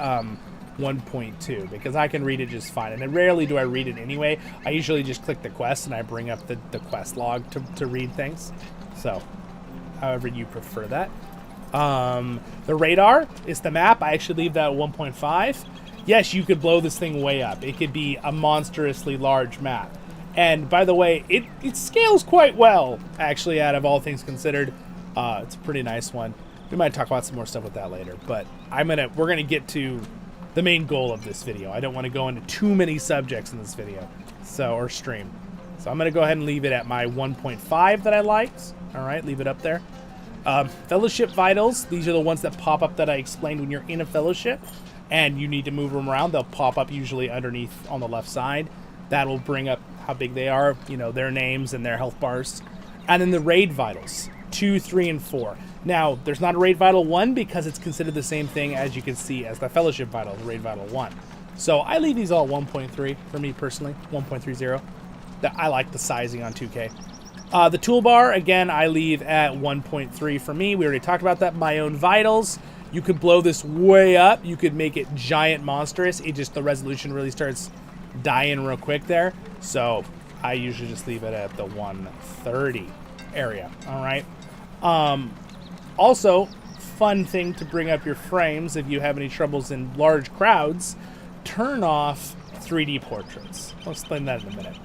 1.2 because I can read it just fine. And rarely do I read it anyway. I usually just click the quest and I bring up the quest log to read things. So, however you prefer that. The radar is the map. I actually leave that at 1.5. Yes, you could blow this thing way up. It could be a monstrously large map. And by the way, it scales quite well, actually, out of all things considered. It's a pretty nice one. We might talk about some more stuff with that later, but we're gonna get to the main goal of this video. I don't want to go into too many subjects in this video, or stream. So I'm gonna go ahead and leave it at my 1.5 that I liked. All right, leave it up there. Fellowship vitals. These are the ones that pop up that I explained when you're in a fellowship and you need to move them around. They'll pop up usually underneath on the left side. That will bring up how big they are, you know, their names and their health bars. And then the raid vitals, 2, 3, and 4. Now, there's not a raid vital 1 because it's considered the same thing as you can see as the fellowship vital, the raid vital 1. So I leave these all 1.3 for me personally, 1.30. I like the sizing on 2K. The toolbar, again, I leave at 1.3 for me. We already talked about that. My own vitals. You could blow this way up. You could make it giant monstrous. The resolution really starts dying real quick there. So I usually just leave it at the 130 area. All right. Also, fun thing to bring up your frames if you have any troubles in large crowds, turn off 3D portraits. I'll explain that in a minute.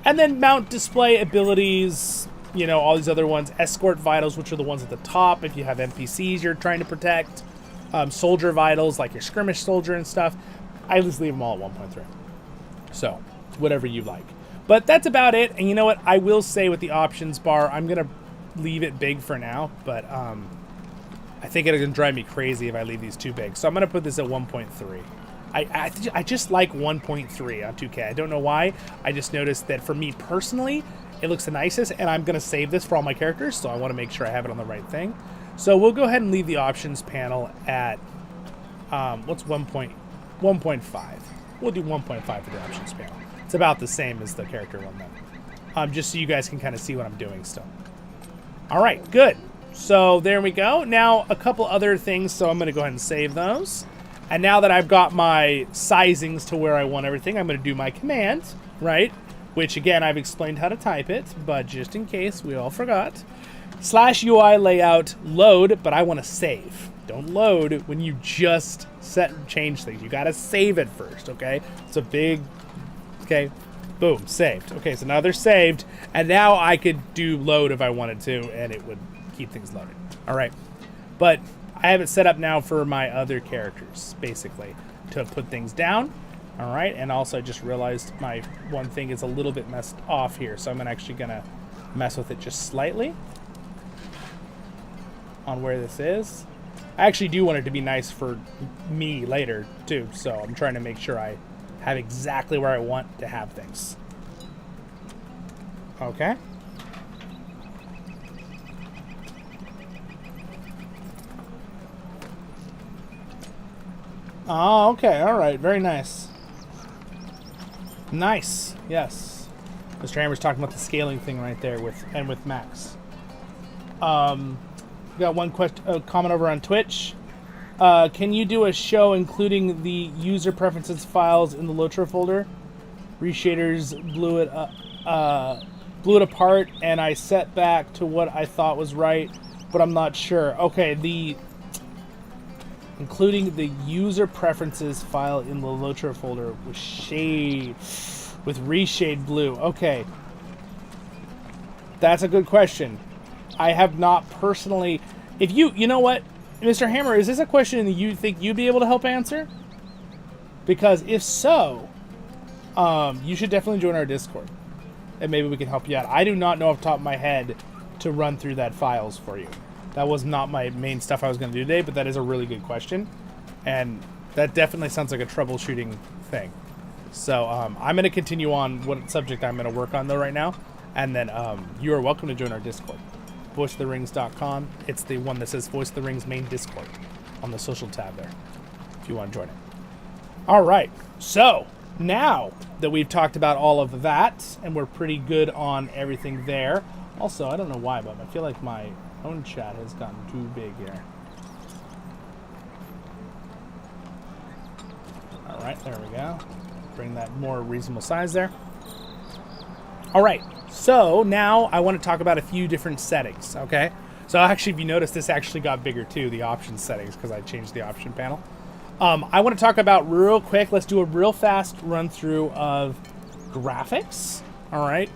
And then mount display abilities, you know, all these other ones. Escort vitals, which are the ones at the top if you have NPCs you're trying to protect. Soldier vitals, like your skirmish soldier and stuff. I just leave them all at 1.3. So, whatever you like. But that's about it. And you know what? I will say with the options bar, I'm going to leave it big for now. But I think it's going to drive me crazy if I leave these too big. So I'm going to put this at 1.3. I just like 1.3 on 2K. I don't know why. I just noticed that for me personally, it looks the nicest, and I'm going to save this for all my characters, so I want to make sure I have it on the right thing. So we'll go ahead and leave the options panel at, what's 1.5? We'll do 1.5 for the options panel. It's about the same as the character one then. Just so you guys can kind of see what I'm doing still. All right, good. So there we go. Now, a couple other things, so I'm going to go ahead and save those. And now that I've got my sizings to where I want everything, I'm going to do my command, right? Which, again, I've explained how to type it, but just in case we all forgot. Slash UI layout load, but I want to save. Don't load when you just change things. You got to save it first, okay? It's a big, okay, boom, saved. Okay, so now they're saved, and now I could do load if I wanted to, and it would keep things loaded. All right, but I have it set up now for my other characters, basically, to put things down. All right, and also I just realized my one thing is a little bit messed off here, so I'm actually gonna mess with it just slightly on where this is. I actually do want it to be nice for me later too, so I'm trying to make sure I have exactly where I want to have things. Okay. Oh, okay, all right, very nice. Nice, yes. Mr. Hammer's talking about the scaling thing right there with Max. We got one comment over on Twitch. Can you do a show including the user preferences files in the LOTRO folder? Reshaders blew it apart, and I set back to what I thought was right, but I'm not sure. Okay, including the user preferences file in the LOTRO folder with reshade blue. Okay, that's a good question. I have not personally. If you know what, Mr. Hammer, is this a question that you think you'd be able to help answer? Because if so, you should definitely join our Discord, and maybe we can help you out. I do not know off the top of my head to run through that files for you. That was not my main stuff I was going to do today, but that is a really good question, and that definitely sounds like a troubleshooting thing. So I'm going to continue on what subject I'm going to work on though right now, and then you are welcome to join our Discord. VoiceOfTheRings.com. It's the one that says Voice of the Rings main Discord on the social tab there, if you want to join it. All right, so now that we've talked about all of that, and we're pretty good on everything there. Also, I don't know why, but I feel like my own chat has gotten too big here. All right, there we go. Bring that more reasonable size there. All right, so now I want to talk about a few different settings, okay? So actually, if you notice, this actually got bigger too, the options settings, because I changed the option panel. I want to talk about real quick, let's do a real fast run through of graphics, all right?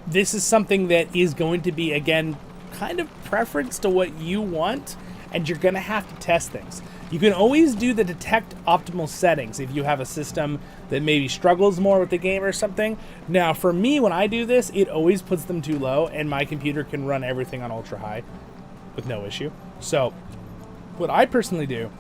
This is something that is going to be, again, kind of preference to what you want, and you're going to have to test things. You can always do the detect optimal settings if you have a system that maybe struggles more with the game or something. Now, for me, when I do this, it always puts them too low, and my computer can run everything on ultra high with no issue. So what I personally do,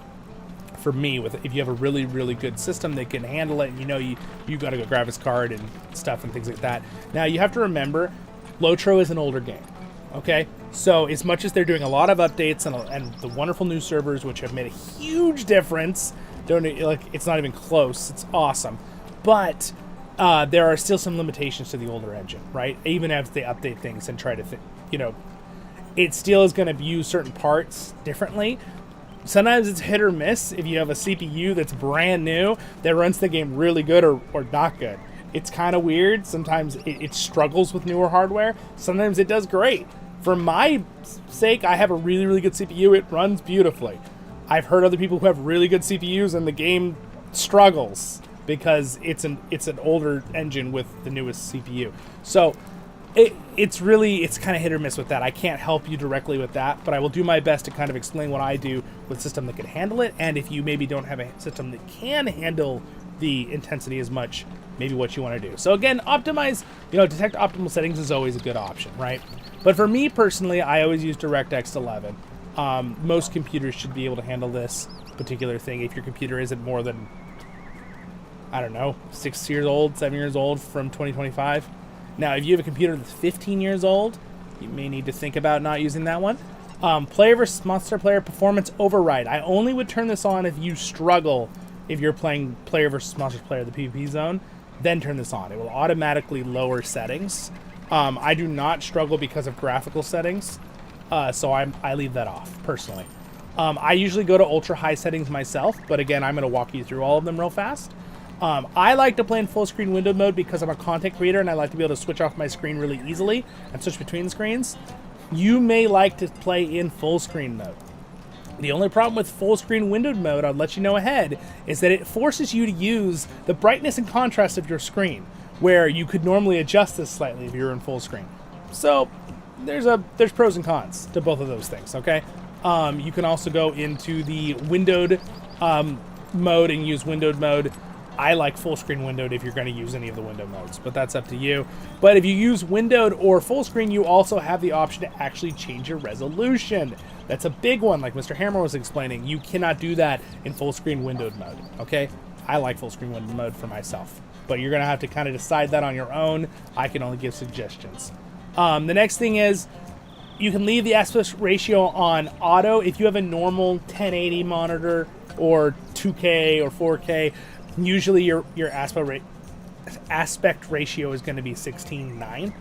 for me, if you have a really, really good system that can handle it, you know you got a good graphics card and stuff and things like that. Now, you have to remember, LOTRO is an older game. Okay, so as much as they're doing a lot of updates and the wonderful new servers, which have made a huge difference, it's not even close. It's awesome, but there are still some limitations to the older engine, right? Even as they update things and try to, it still is going to view certain parts differently. Sometimes it's hit or miss. If you have a CPU that's brand new that runs the game really good or not good, it's kind of weird. Sometimes it struggles with newer hardware. Sometimes it does great. For my sake, I have a really, really good CPU. It runs beautifully. I've heard other people who have really good CPUs and the game struggles because it's an older engine with the newest CPU. So it's kind of hit or miss with that. I can't help you directly with that, but I will do my best to kind of explain what I do with a system that can handle it. And if you maybe don't have a system that can handle the intensity as much, maybe what you want to do. So again, optimize, detect optimal settings is always a good option, right? But for me personally, I always use DirectX 11. Most computers should be able to handle this particular thing if your computer isn't more than, 6 years old, 7 years old from 2025. Now, if you have a computer that's 15 years old, you may need to think about not using that one. Player versus monster player performance override. I only would turn this on if you struggle, if you're playing player versus monster player, the PvP zone, then turn this on. It will automatically lower settings. I do not struggle because of graphical settings, so I leave that off, personally. I usually go to ultra high settings myself, but again, I'm going to walk you through all of them real fast. I like to play in full screen window mode because I'm a content creator and I like to be able to switch off my screen really easily and switch between screens. you may like to play in full screen mode. The only problem with full screen windowed mode, I'll let you know ahead, is that it forces you to use the brightness and contrast of your screen, where you could normally adjust this slightly if you're in full screen. So there's pros and cons to both of those things, okay? You can also go into the windowed mode and use windowed mode. I like full screen windowed if you're going to use any of the window modes, but that's up to you. But if you use windowed or full screen, you also have the option to actually change your resolution. That's a big one, like Mr. Hammer was explaining. You cannot do that in full screen windowed mode, okay? I like full screen windowed mode for myself, but you're going to have to kind of decide that on your own. I can only give suggestions. The next thing is you can leave the aspect ratio on auto. If you have a normal 1080 monitor or 2K or 4K, usually your aspect ratio is going to be 16:9.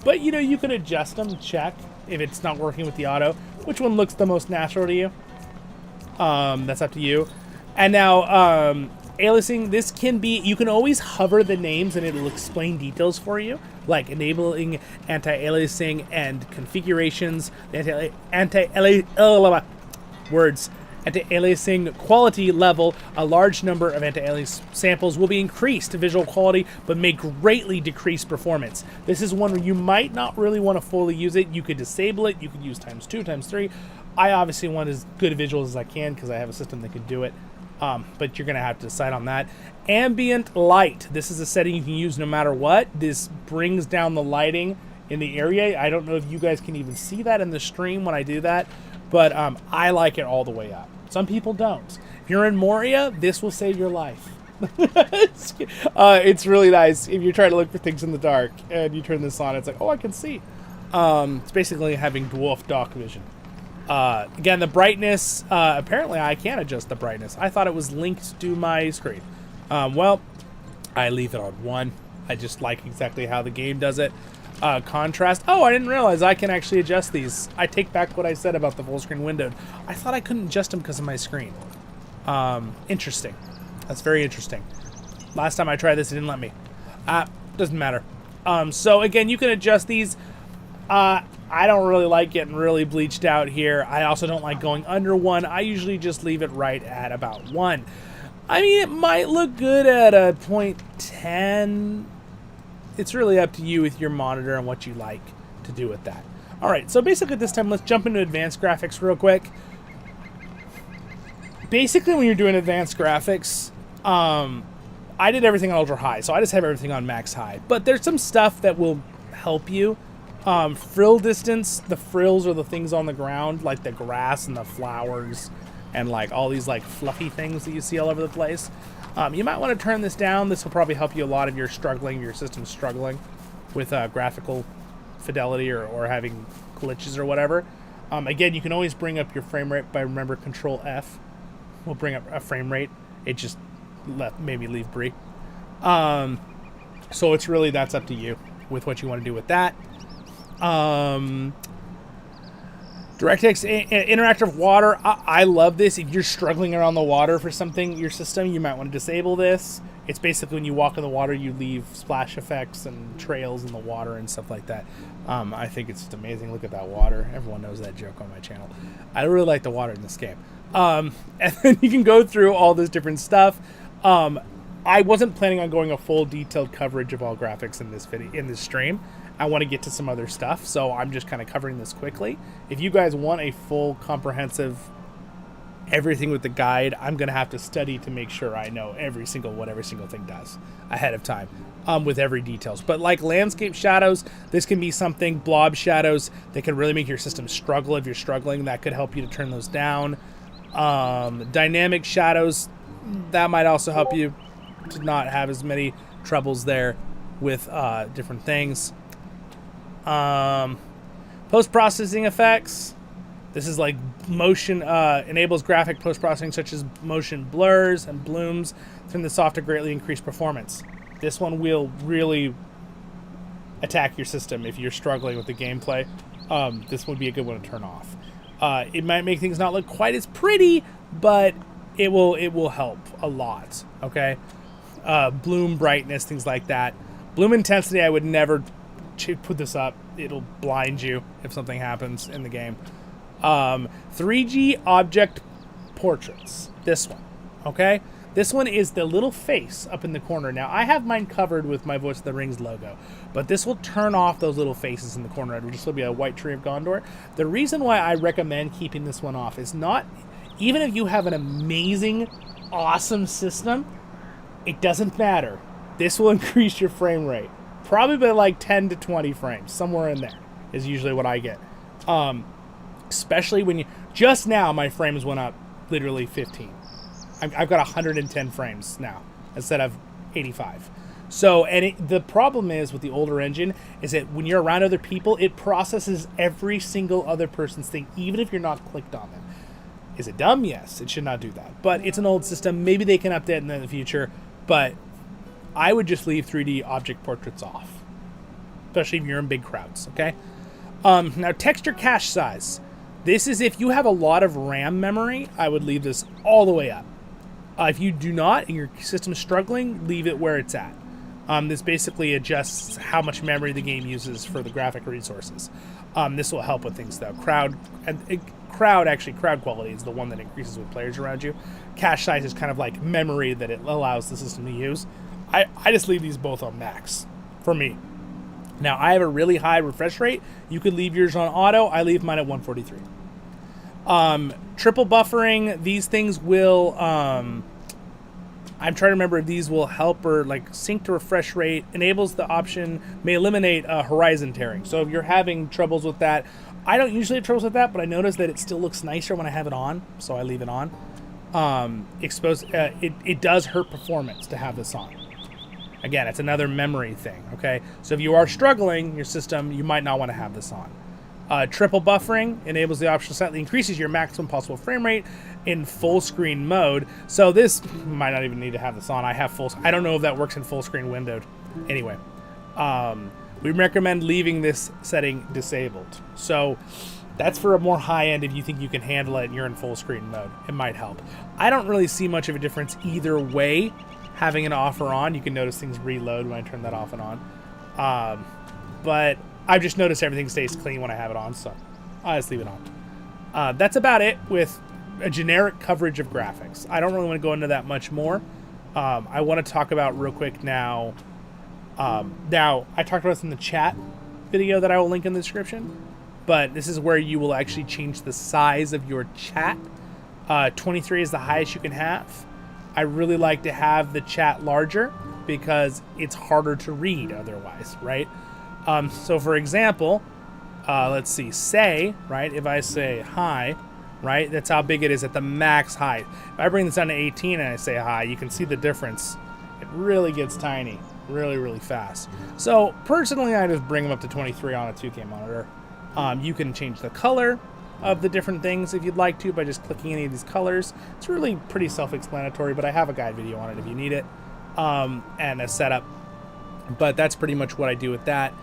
But you know, you can adjust them, check if it's not working with the auto, which one looks the most natural to you. That's up to you. And now aliasing, this can be, you can always hover the names and it'll explain details for you, like enabling anti-aliasing and configurations, anti-aliasing quality level. A large number of anti-alias samples will be increased to visual quality, but may greatly decrease performance. This is one where you might not really want to fully use it. You could disable it. You could use ×2, ×3. I obviously want as good visuals as I can because I have a system that can do it. But you're going to have to decide on that. Ambient light. This is a setting you can use no matter what. This brings down the lighting in the area. I don't know if you guys can even see that in the stream when I do that, but I like it all the way up. Some people don't. If you're in Moria, this will save your life. It's really nice if you're trying to look for things in the dark and you turn this on. It's like, oh, I can see. It's basically having dwarf dark vision. Again, the brightness, apparently I can't adjust the brightness. I thought it was linked to my screen. Well, I leave it on 1. I just like exactly how the game does it. Contrast. Oh, I didn't realize I can actually adjust these. I take back what I said about the full screen windowed. I thought I couldn't adjust them because of my screen. Interesting. That's very interesting. Last time I tried this, it didn't let me. Doesn't matter. So again, you can adjust these. I don't really like getting really bleached out here. I also don't like going under 1. I usually just leave it right at about 1. I mean, it might look good at a 0.10. It's really up to you with your monitor and what you like to do with that. All right, so basically this time, let's jump into advanced graphics real quick. Basically, when you're doing advanced graphics, I did everything on ultra high, so I just have everything on max high. But there's some stuff that will help you. Frill distance, the frills are the things on the ground, like the grass and the flowers and like all these like fluffy things that you see all over the place. You might want to turn this down. This will probably help you a lot if you're struggling, your system's struggling with graphical fidelity or having glitches or whatever. Again, you can always bring up your frame rate by, remember, Control F will bring up a frame rate. It just made me leave Brie. So it's really, that's up to you with what you want to do with that. DirectX interactive water. I love this. If you're struggling around the water for something, your system, you might want to disable this. It's basically when you walk in the water, you leave splash effects and trails in the water and stuff like that. I think it's just amazing. Look at that water. Everyone knows that joke on my channel. I really like the water in this game. And then you can go through all this different stuff. I wasn't planning on going a full detailed coverage of all graphics in this video, in this stream. I want to get to some other stuff, so I'm just kind of covering this quickly. If you guys want a full, comprehensive, everything with the guide, I'm going to have to study to make sure I know what every single thing does ahead of time, with every details. But like landscape shadows, this can be something, blob shadows, that can really make your system struggle. If you're struggling, that could help you to turn those down. Dynamic shadows, that might also help you to not have as many troubles there with different things. Post-processing effects. This is like motion, enables graphic post-processing such as motion blurs and blooms. Turn this off to greatly increase performance. This one will really attack your system if you're struggling with the gameplay. This would be a good one to turn off. It might make things not look quite as pretty, but it will help a lot, okay? Bloom brightness, things like that. Bloom intensity I would never put this up. It'll blind you if something happens in the game. 3G object portraits. This one, okay? This one is the little face up in the corner. Now, I have mine covered with my Voice of the Rings logo, but this will turn off those little faces in the corner. It'll just be a white tree of Gondor. The reason why I recommend keeping this one off is not, even if you have an amazing, awesome system, it doesn't matter. This will increase your frame rate. Probably by like 10 to 20 frames. Somewhere in there is usually what I get. Especially when you... Just now, my frames went up literally 15. I've got 110 frames now instead of 85. So, and the problem is with the older engine is that when you're around other people, it processes every single other person's thing, even if you're not clicked on them. Is it dumb? Yes, it should not do that. But it's an old system. Maybe they can update it in the future. But I would just leave 3D object portraits off, especially if you're in big crowds, okay? Now, texture cache size. This is if you have a lot of RAM memory, I would leave this all the way up. If you do not, and your system's struggling, leave it where it's at. This basically adjusts how much memory the game uses for the graphic resources. This will help with things though. Crowd quality is the one that increases with players around you. Cache size is kind of like memory that it allows the system to use. I just leave these both on max for me. Now, I have a really high refresh rate. You could leave yours on auto. I leave mine at 143. Triple buffering, these things will, I'm trying to remember if these will help or like sync to refresh rate, enables the option, may eliminate horizon tearing. So if you're having troubles with that, I don't usually have troubles with that, but I notice that it still looks nicer when I have it on, so I leave it on. It does hurt performance to have this on. Again, it's another memory thing, okay? So if you are struggling, your system, you might not want to have this on. Triple buffering enables the option slightly increases your maximum possible frame rate in full screen mode. So this might not even need to have this on. I have full. I don't know if that works in full screen windowed. Anyway, we recommend leaving this setting disabled. So that's for a more high end if you think you can handle it and you're in full screen mode. It might help. I don't really see much of a difference either way. Having it off or on, you can notice things reload when I turn that off and on. But I've just noticed everything stays clean when I have it on, so I just leave it on. That's about it with a generic coverage of graphics. I don't really want to go into that much more. I want to talk about real quick now. Now, I talked about this in the chat video that I will link in the description, but this is where you will actually change the size of your chat. 23 is the highest you can have. I really like to have the chat larger because it's harder to read otherwise, right? So for example, let's see, say, right, if I say hi, right, that's how big it is at the max height. If I bring this down to 18 and I say hi, you can see the difference. It really gets tiny, really, really fast. So personally, I just bring them up to 23 on a 2K monitor. You can change the color of the different things if you'd like to by just clicking any of these colors. It's really pretty self-explanatory, but I have a guide video on it if you need it, and a setup. But that's pretty much what I do with that.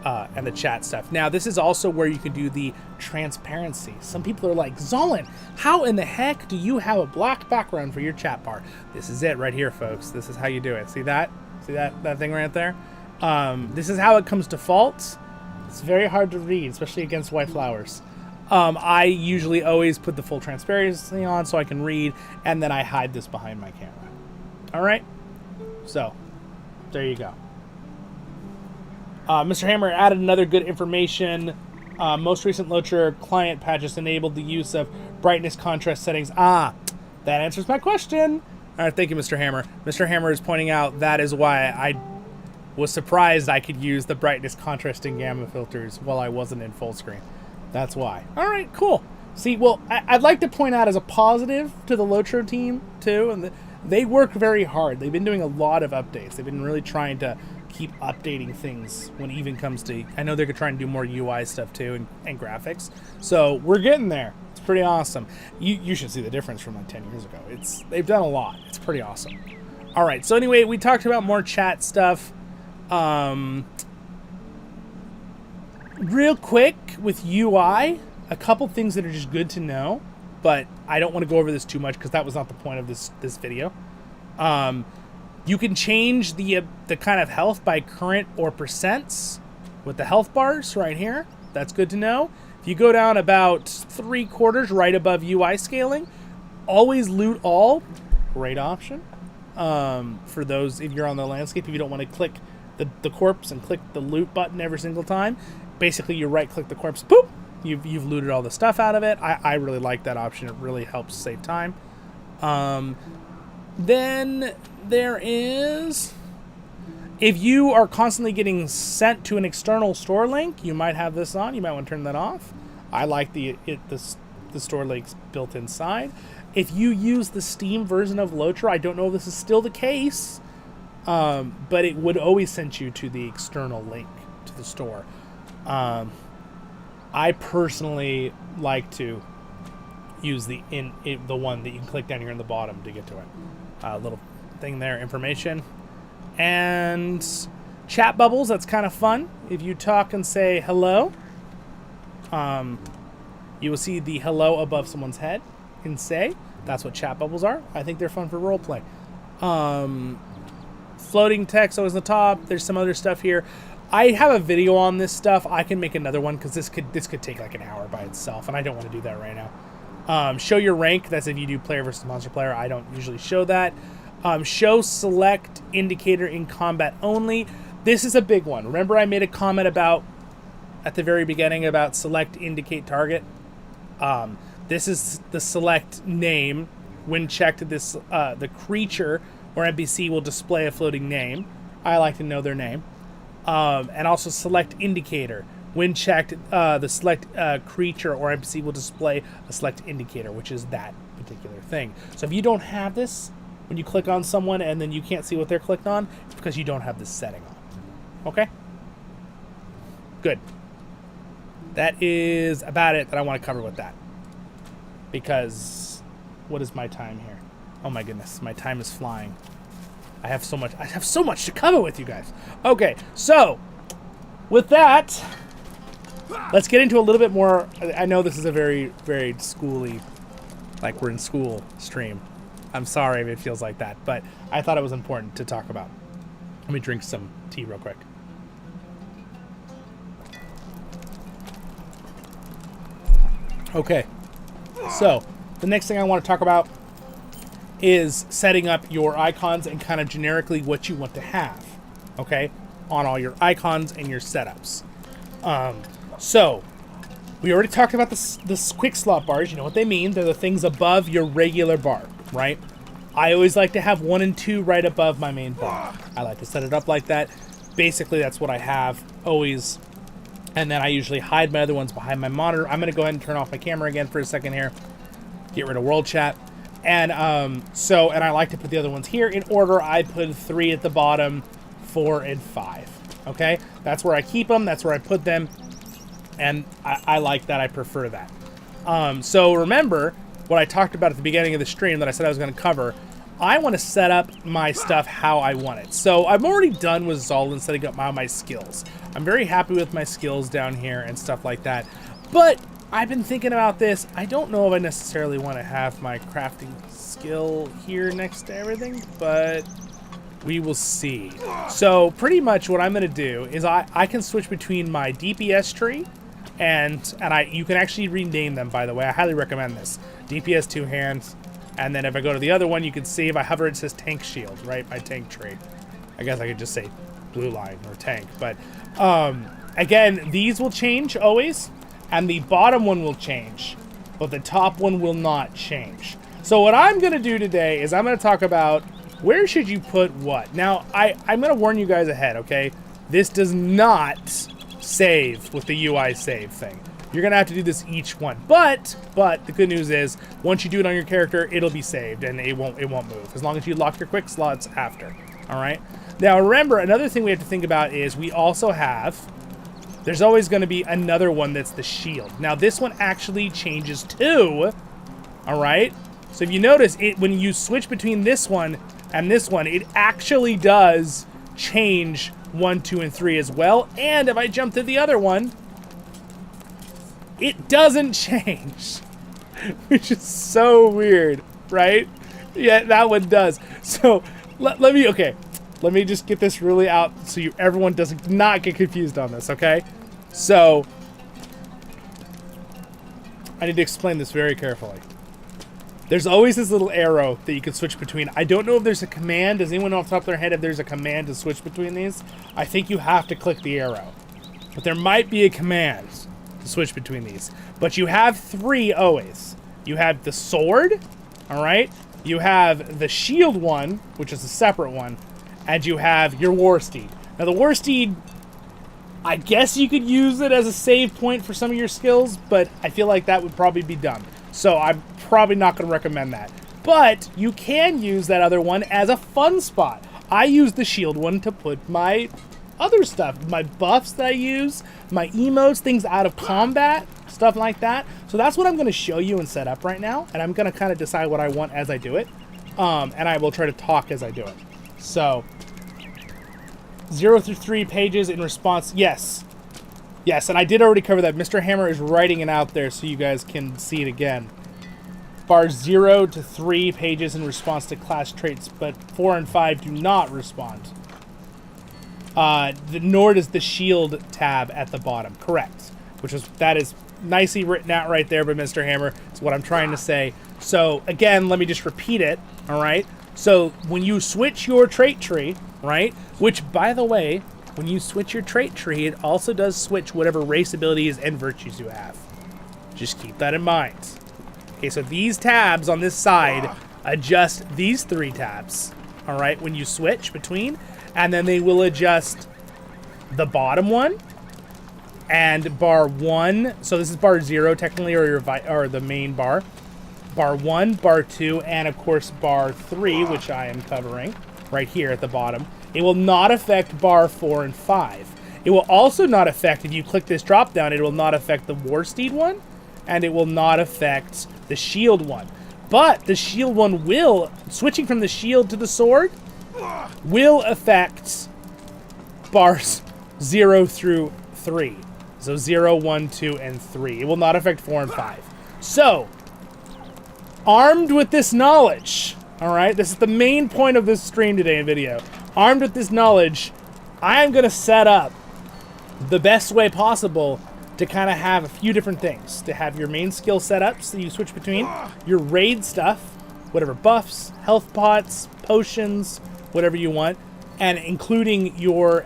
And the chat stuff. Now, this is also where you can do the transparency. Some people are like, Zollin, how in the heck do you have a black background for your chat bar? This is it right here, folks. This is how you do it. See that? See that thing right there? This is how it comes default. It's very hard to read, especially against white flowers. I usually always put the full transparency on so I can read, and then I hide this behind my camera. All right? So, there you go. Mr. Hammer added another good information. Most recent LOTR client patches enabled the use of brightness contrast settings. That answers my question. All right, thank you, Mr. Hammer. Mr. Hammer is pointing out that is why I was surprised I could use the brightness contrasting gamma filters while I wasn't in full screen. That's why. All right, cool. See, well, I'd like to point out as a positive to the LOTRO team, too, and they work very hard. They've been doing a lot of updates. They've been really trying to keep updating things when it even comes to... I know they're trying to do more UI stuff, too, and graphics. So we're getting there. It's pretty awesome. You should see the difference from like 10 years ago. They've done a lot. It's pretty awesome. All right, so anyway, we talked about more chat stuff. Real quick with UI, a couple things that are just good to know, but I don't want to go over this too much because that was not the point of this video. You can change the kind of health by current or percents, with the health bars right here. That's good to know. If you go down about 3/4 right above UI scaling, always loot all. Great option. For those, if you're on the landscape, if you don't want to click the corpse and click the loot button every single time, basically you right click the corpse, boop, you've looted all the stuff out of it. I really like that option. It really helps save time. Then there is, if you are constantly getting sent to an external store link, you might have this on. You might want to turn that off. I like the store links built inside. If you use the Steam version of LOTRO, I don't know if this is still the case, but it would always send you to the external link to the store. I personally like to use the one that you can click down here in the bottom to get to it. Little thing there, information. And chat bubbles, that's kind of fun. If you talk and say hello, you will see the hello above someone's head and say, that's what chat bubbles are. I think they're fun for roleplay. Floating text always on the top. There's some other stuff here. I have a video on this stuff. I can make another one because this could take like an hour by itself, and I don't want to do that right now. Show your rank. That's if you do player versus monster player. I don't usually show that. Show select indicator in combat only. This is a big one. Remember I made a comment about at the very beginning about select indicate target. This is the select name. When checked, this the creature or NPC will display a floating name. I like to know their name. And also select indicator. When checked, the select creature or NPC will display a select indicator, which is that particular thing. So if you don't have this, when you click on someone and then you can't see what they're clicked on, it's because you don't have this setting on. Okay? Good. That is about it that I want to cover with that. Because, what is my time here? Oh my goodness, my time is flying. I have so much to cover with you guys. Okay, so, with that, let's get into a little bit more. I know this is a very, very schooly, like we're in school stream. I'm sorry if it feels like that, but I thought it was important to talk about. Let me drink some tea real quick. Okay, so the next thing I want to talk about is setting up your icons and kind of generically what you want to have, okay, on all your icons and your setups. So we already talked about the quick slot bars. You know what they mean. They're the things above your regular bar, right? I always like to have 1 and 2 right above my main bar. I like to set it up like that. Basically, that's what I have always. And then I usually hide my other ones behind my monitor. I'm going to go ahead and turn off my camera again for a second here. Get rid of world chat. And and I like to put the other ones here in order. I put 3 at the bottom, 4 and 5. Okay? That's where I keep them. That's where I put them. And I like that. I prefer that. So remember what I talked about at the beginning of the stream that I said I was going to cover. I want to set up my stuff how I want it. So I'm already done with Zollin setting up my skills. I'm very happy with my skills down here and stuff like that. But I've been thinking about this. I don't know if I necessarily want to have my crafting skill here next to everything, but we will see. So pretty much what I'm going to do is I can switch between my DPS tree and you can actually rename them, by the way. I highly recommend this. DPS 2 hands. And then if I go to the other one, you can see if I hover, it says tank shield, right? My tank tree. I guess I could just say blue line or tank. But again, these will change always. And the bottom one will change. But the top one will not change. So what I'm going to do today is I'm going to talk about where should you put what. Now, I'm going to warn you guys ahead, okay? This does not save with the UI save thing. You're going to have to do this each one. But the good news is, once you do it on your character, it'll be saved and it won't move. As long as you lock your quick slots after. Alright? Now remember, another thing we have to think about is we also have, there's always going to be another one that's the shield. Now this one actually changes too. Alright? So if you notice, when you switch between this one and this one, it actually does change 1, 2, and 3 as well. And if I jump to the other one, it doesn't change, which is so weird, right? Yeah, that one does. So let me, okay, let me just get this really out so everyone does not get confused on this, okay? So, I need to explain this very carefully. There's always this little arrow that you can switch between. I don't know if there's a command. Does anyone know off the top of their head if there's a command to switch between these? I think you have to click the arrow. But there might be a command to switch between these. But you have 3 always. You have the sword, all right? You have the shield one, which is a separate one. And you have your war steed. Now the war steed, I guess you could use it as a save point for some of your skills, but I feel like that would probably be dumb. So I'm probably not going to recommend that. But you can use that other one as a fun spot. I use the shield one to put my other stuff, my buffs that I use, my emotes, things out of combat, stuff like that. So that's what I'm going to show you and set up right now. And I'm going to kind of decide what I want as I do it. And I will try to talk as I do it. So 0 through 3 pages in response. Yes. Yes, and I did already cover that. Mr. Hammer is writing it out there so you guys can see it again. Bars 0 to 3 pages in response to class traits, but 4 and 5 do not respond. Nor does the shield tab at the bottom. Correct. That is nicely written out right there by Mr. Hammer. It's what I'm trying to say. So, again, let me just repeat it, all right? So, when you switch your trait tree, right, which, by the way, when you switch your trait tree, it also does switch whatever race abilities and virtues you have. Just keep that in mind. Okay, so these tabs on this side adjust these 3 tabs, all right, when you switch between, and then they will adjust the bottom one and bar 1. So this is bar 0 technically, or the main bar. Bar 1, bar 2, and of course bar 3, which I am covering right here at the bottom. It will not affect bar 4 and 5. It will also not affect, if you click this drop down, it will not affect the war steed one, and it will not affect the shield one. But the shield one will, switching from the shield to the sword, will affect bars 0 through 3. So 0, 1, 2, and 3. It will not affect 4 and 5. So, armed with this knowledge, all right, this is the main point of this stream today and video. Armed with this knowledge, I am going to set up the best way possible to kind of have a few different things. To have your main skill setups that you switch between, your raid stuff, whatever buffs, health pots, potions, whatever you want, and including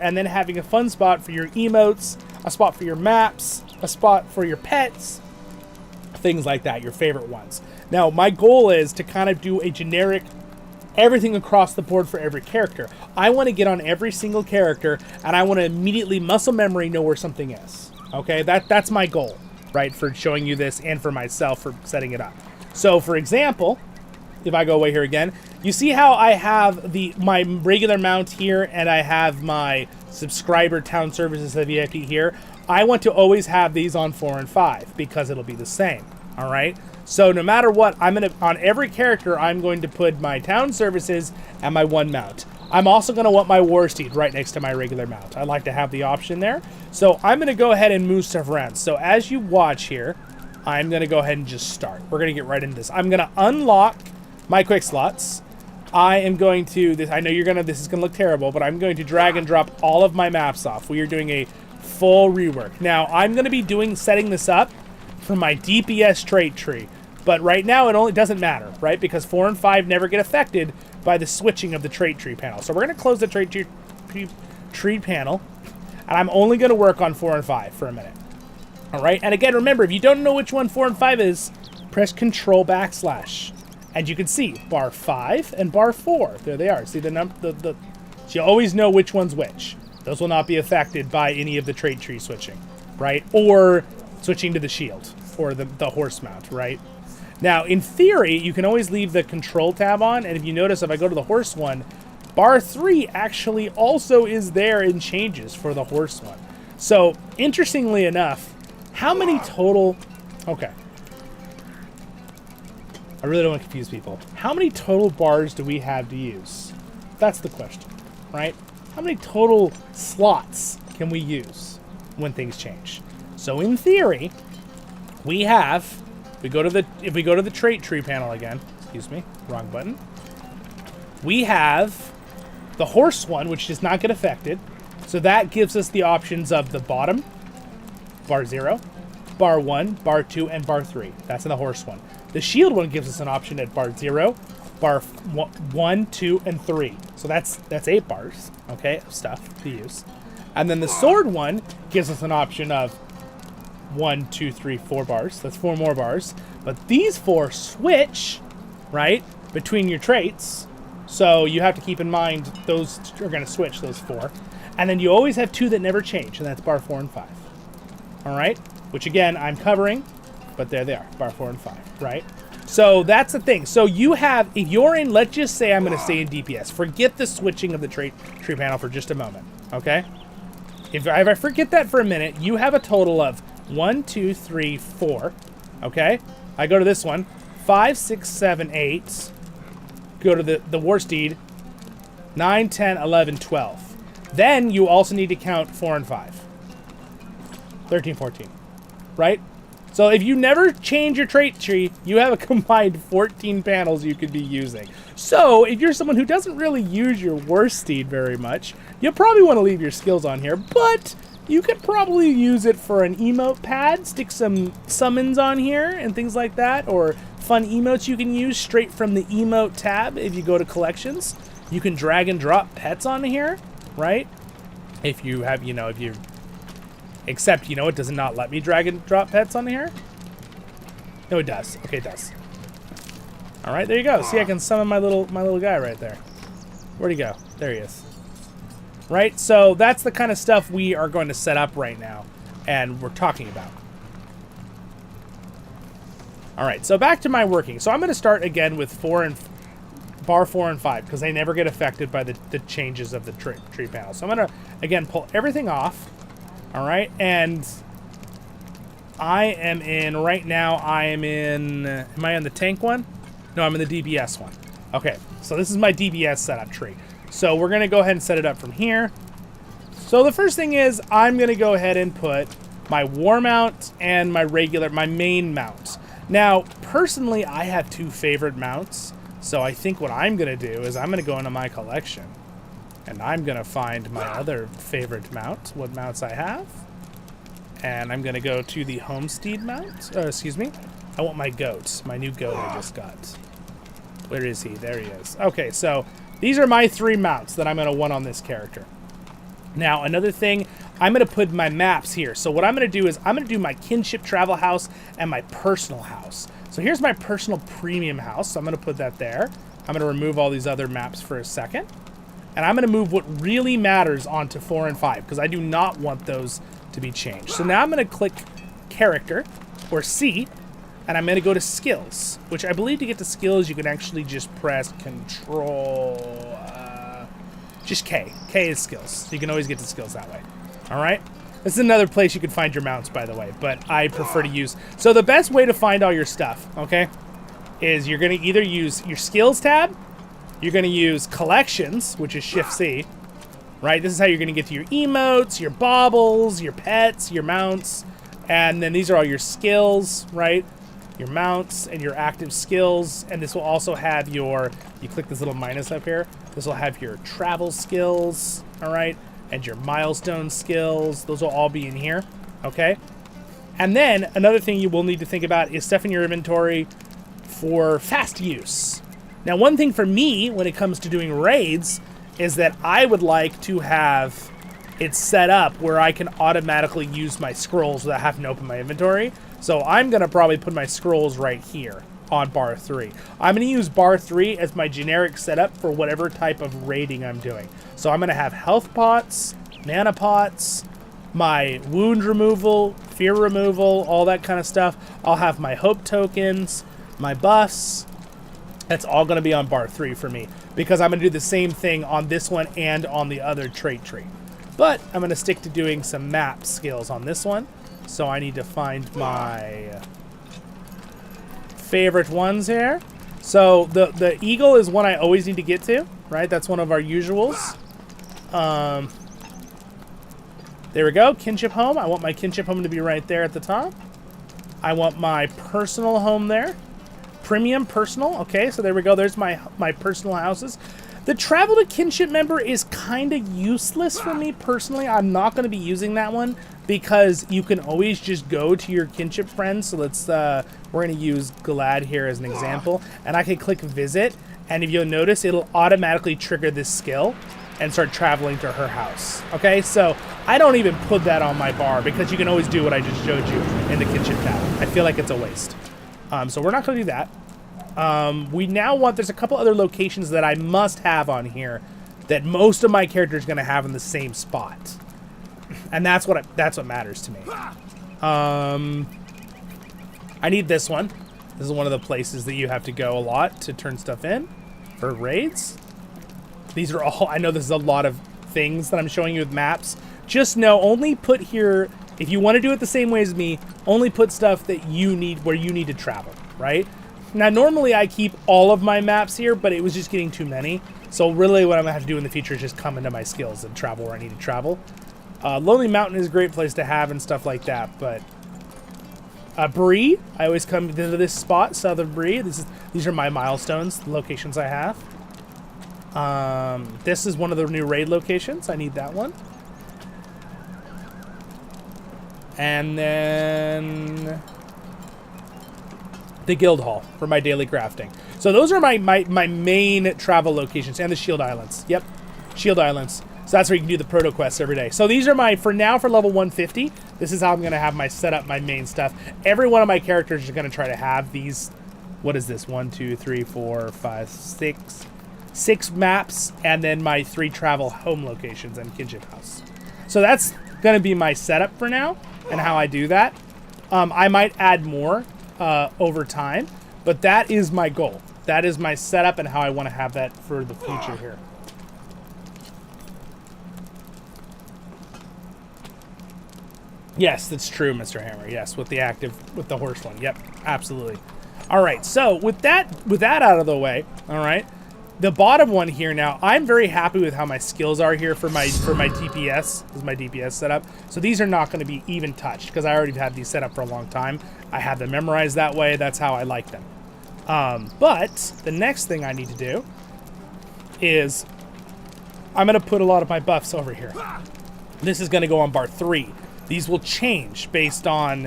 and then having a fun spot for your emotes, a spot for your maps, a spot for your pets, things like that, your favorite ones. Now, my goal is to kind of do a generic everything across the board for every character. I want to get on every single character, and I want to immediately muscle memory know where something is. Okay, that's my goal, right, for showing you this and for myself for setting it up. So, for example, if I go away here again, you see how I have my regular mount here, and I have my subscriber town services VIP here. I want to always have these on 4 and 5 because it'll be the same. All right. So no matter what, on every character, I'm going to put my town services and my 1 mount. I'm also going to want my war steed right next to my regular mount. I like to have the option there. So I'm going to go ahead and move stuff around. So as you watch here, I'm going to go ahead and just start. We're going to get right into this. I'm going to unlock my quick slots. I am going to, I know this is going to look terrible, but I'm going to drag and drop all of my maps off. We are doing a full rework. Now, I'm going to be setting this up for my DPS trait tree. But right now, it doesn't matter, right? Because 4 and 5 never get affected by the switching of the trait tree panel. So we're going to close the trait tree panel, and I'm only going to work on 4 and 5 for a minute. All right? And again, remember, if you don't know which one 4 and 5 is, press Control /. And you can see bar 5 and bar 4. There they are. See so you always know which one's which. Those will not be affected by any of the trait tree switching, right? Or switching to the shield or the horse mount, right? Now, in theory, you can always leave the control tab on, and if you notice, if I go to the horse one, bar 3 actually also is there in changes for the horse one. So, interestingly enough, how many total... Okay. I really don't want to confuse people. How many total bars do we have to use? That's the question, right? How many total slots can we use when things change? So, in theory, we have... If we go to the trait tree panel again, excuse me, wrong button. We have the horse one, which does not get affected. So that gives us the options of the bottom, bar 0, bar 1, bar 2, and bar 3. That's in the horse one. The shield one gives us an option at bar 0, bar 1, 2, and 3. So that's 8 bars, okay, of stuff to use. And then the sword one gives us an option of 1, 2, 3, 4 bars. That's 4 more bars. But these 4 switch, right, between your traits. So you have to keep in mind those are going to switch, those 4. And then you always have 2 that never change, and that's bar 4 and 5. All right? Which, again, I'm covering, but there they are, bar 4 and 5, right? So that's the thing. So you have, if you're in, let's just say I'm going to stay in DPS. Forget the switching of the tree panel for just a moment, okay? If I forget that for a minute, you have a total of 1, 2, 3, 4, okay? I go to this one, 5, 6, 7, 8. Go to the war steed, 9, 10, 11, 12. Then you also need to count 4 and 5. 13, 14, right? So if you never change your trait tree, you have a combined 14 panels you could be using. So if you're someone who doesn't really use your war steed very much, you'll probably want to leave your skills on here, but you could probably use it for an emote pad, stick some summons on here and things like that, or fun emotes you can use straight from the emote tab if you go to collections. You can drag and drop pets on here, right? If you have, you know, if you, except, you know, it does not let me drag and drop pets on here. No, it does. Okay, it does. All right, there you go. See, I can summon my little guy right there. Where'd he go? There he is. Right, so that's the kind of stuff we are going to set up right now, and we're talking about. All right, so back to my working. So I'm going to start again with bar 4 and 5 because they never get affected by the changes of the tree panel. So I'm going to again pull everything off. All right, and I am in right now. I am in. Am I on the tank one? No, I'm in the DBS one. Okay, so this is my DBS setup tree. So we're going to go ahead and set it up from here. So the first thing is I'm going to go ahead and put my war mount and my main mount. Now, personally, I have 2 favorite mounts. So I think what I'm going to do is I'm going to go into my collection and I'm going to find my other favorite mount, what mounts I have. And I'm going to go to the homestead mount. Excuse me. I want my goat, my new goat I just got. Where is he? There he is. Okay, so these are my 3 mounts that I'm going to want on this character. Now, another thing, I'm going to put my maps here. So what I'm going to do is I'm going to do my kinship travel house and my personal house. So here's my personal premium house. So I'm going to put that there. I'm going to remove all these other maps for a second. And I'm going to move what really matters onto 4 and 5 because I do not want those to be changed. So now I'm going to click character or C. And I'm going to go to skills, which I believe to get to skills, you can actually just press control, just K. K is skills. So you can always get to skills that way. All right. This is another place you can find your mounts, by the way, but I prefer to use. So the best way to find all your stuff, okay, is you're going to either use your skills tab. You're going to use collections, which is Shift C, right? This is how you're going to get to your emotes, your baubles, your pets, your mounts. And then these are all your skills, right? Your mounts and your active skills, and this will also have your, you click this little minus up here, this will have your travel skills, all right, and your milestone skills. Those will all be in here, okay? And then another thing you will need to think about is stuff in your inventory for fast use. Now, one thing for me when it comes to doing raids is that I would like to have it set up where I can automatically use my scrolls without having to open my inventory. So I'm going to probably put my scrolls right here on bar 3. I'm going to use bar 3 as my generic setup for whatever type of raiding I'm doing. So I'm going to have health pots, mana pots, my wound removal, fear removal, all that kind of stuff. I'll have my hope tokens, my buffs. That's all going to be on bar 3 for me because I'm going to do the same thing on this one and on the other trait tree. But I'm going to stick to doing some map skills on this one. So I need to find my favorite ones here. So the eagle is one I always need to get to, right? That's one of our usuals. There we go. Kinship home. I want my kinship home to be right there at the top. I want my personal home there. Premium personal. Okay, so there we go. There's my personal houses. The travel to kinship member is kind of useless for me personally. I'm not going to be using that one because you can always just go to your kinship friends. So let's, we're going to use Glad here as an example. And I can click visit. And if you'll notice, it'll automatically trigger this skill and start traveling to her house. Okay, so I don't even put that on my bar because you can always do what I just showed you in the kinship tab. I feel like it's a waste. So we're not going to do that. We now want, there's a couple other locations that I must have on here that most of my characters are going to have in the same spot. And that's what matters to me. I need this one. This is one of the places that you have to go a lot to turn stuff in for raids. These are all, I know this is a lot of things that I'm showing you with maps. Just know, only put here, if you want to do it the same way as me, only put stuff that you need, where you need to travel, right? Now, normally I keep all of my maps here, but it was just getting too many. So really what I'm gonna have to do in the future is just come into my skills and travel where I need to travel. Lonely Mountain is a great place to have and stuff like that, but Bree, I always come into this spot, Southern Bree. These are my milestones, the locations I have. This is one of the new raid locations. I need that one. And then the guild hall for my daily crafting. So those are my main travel locations, and the shield islands. Yep, shield islands. So that's where you can do the proto quests every day. So these are my, for now, for level 150, this is how I'm going to have my setup, my main stuff. Every one of my characters is going to try to have these, what is this, 1, 2, 3, 4, 5, 6 maps, and then my 3 travel home locations and kinship house. So that's going to be my setup for now, and how I do that. I might add more over time, but that is my goal. That is my setup and how I want to have that for the future here. Yes, that's true, Mr. Hammer. Yes, with the horse one. Yep, absolutely. All right, so with that out of the way, all right, the bottom one here now, I'm very happy with how my skills are here for my DPS. This is my DPS setup. So these are not going to be even touched because I already had these set up for a long time. I have them memorized that way. That's how I like them. But the next thing I need to do is I'm going to put a lot of my buffs over here. This is going to go on bar 3. These will change based on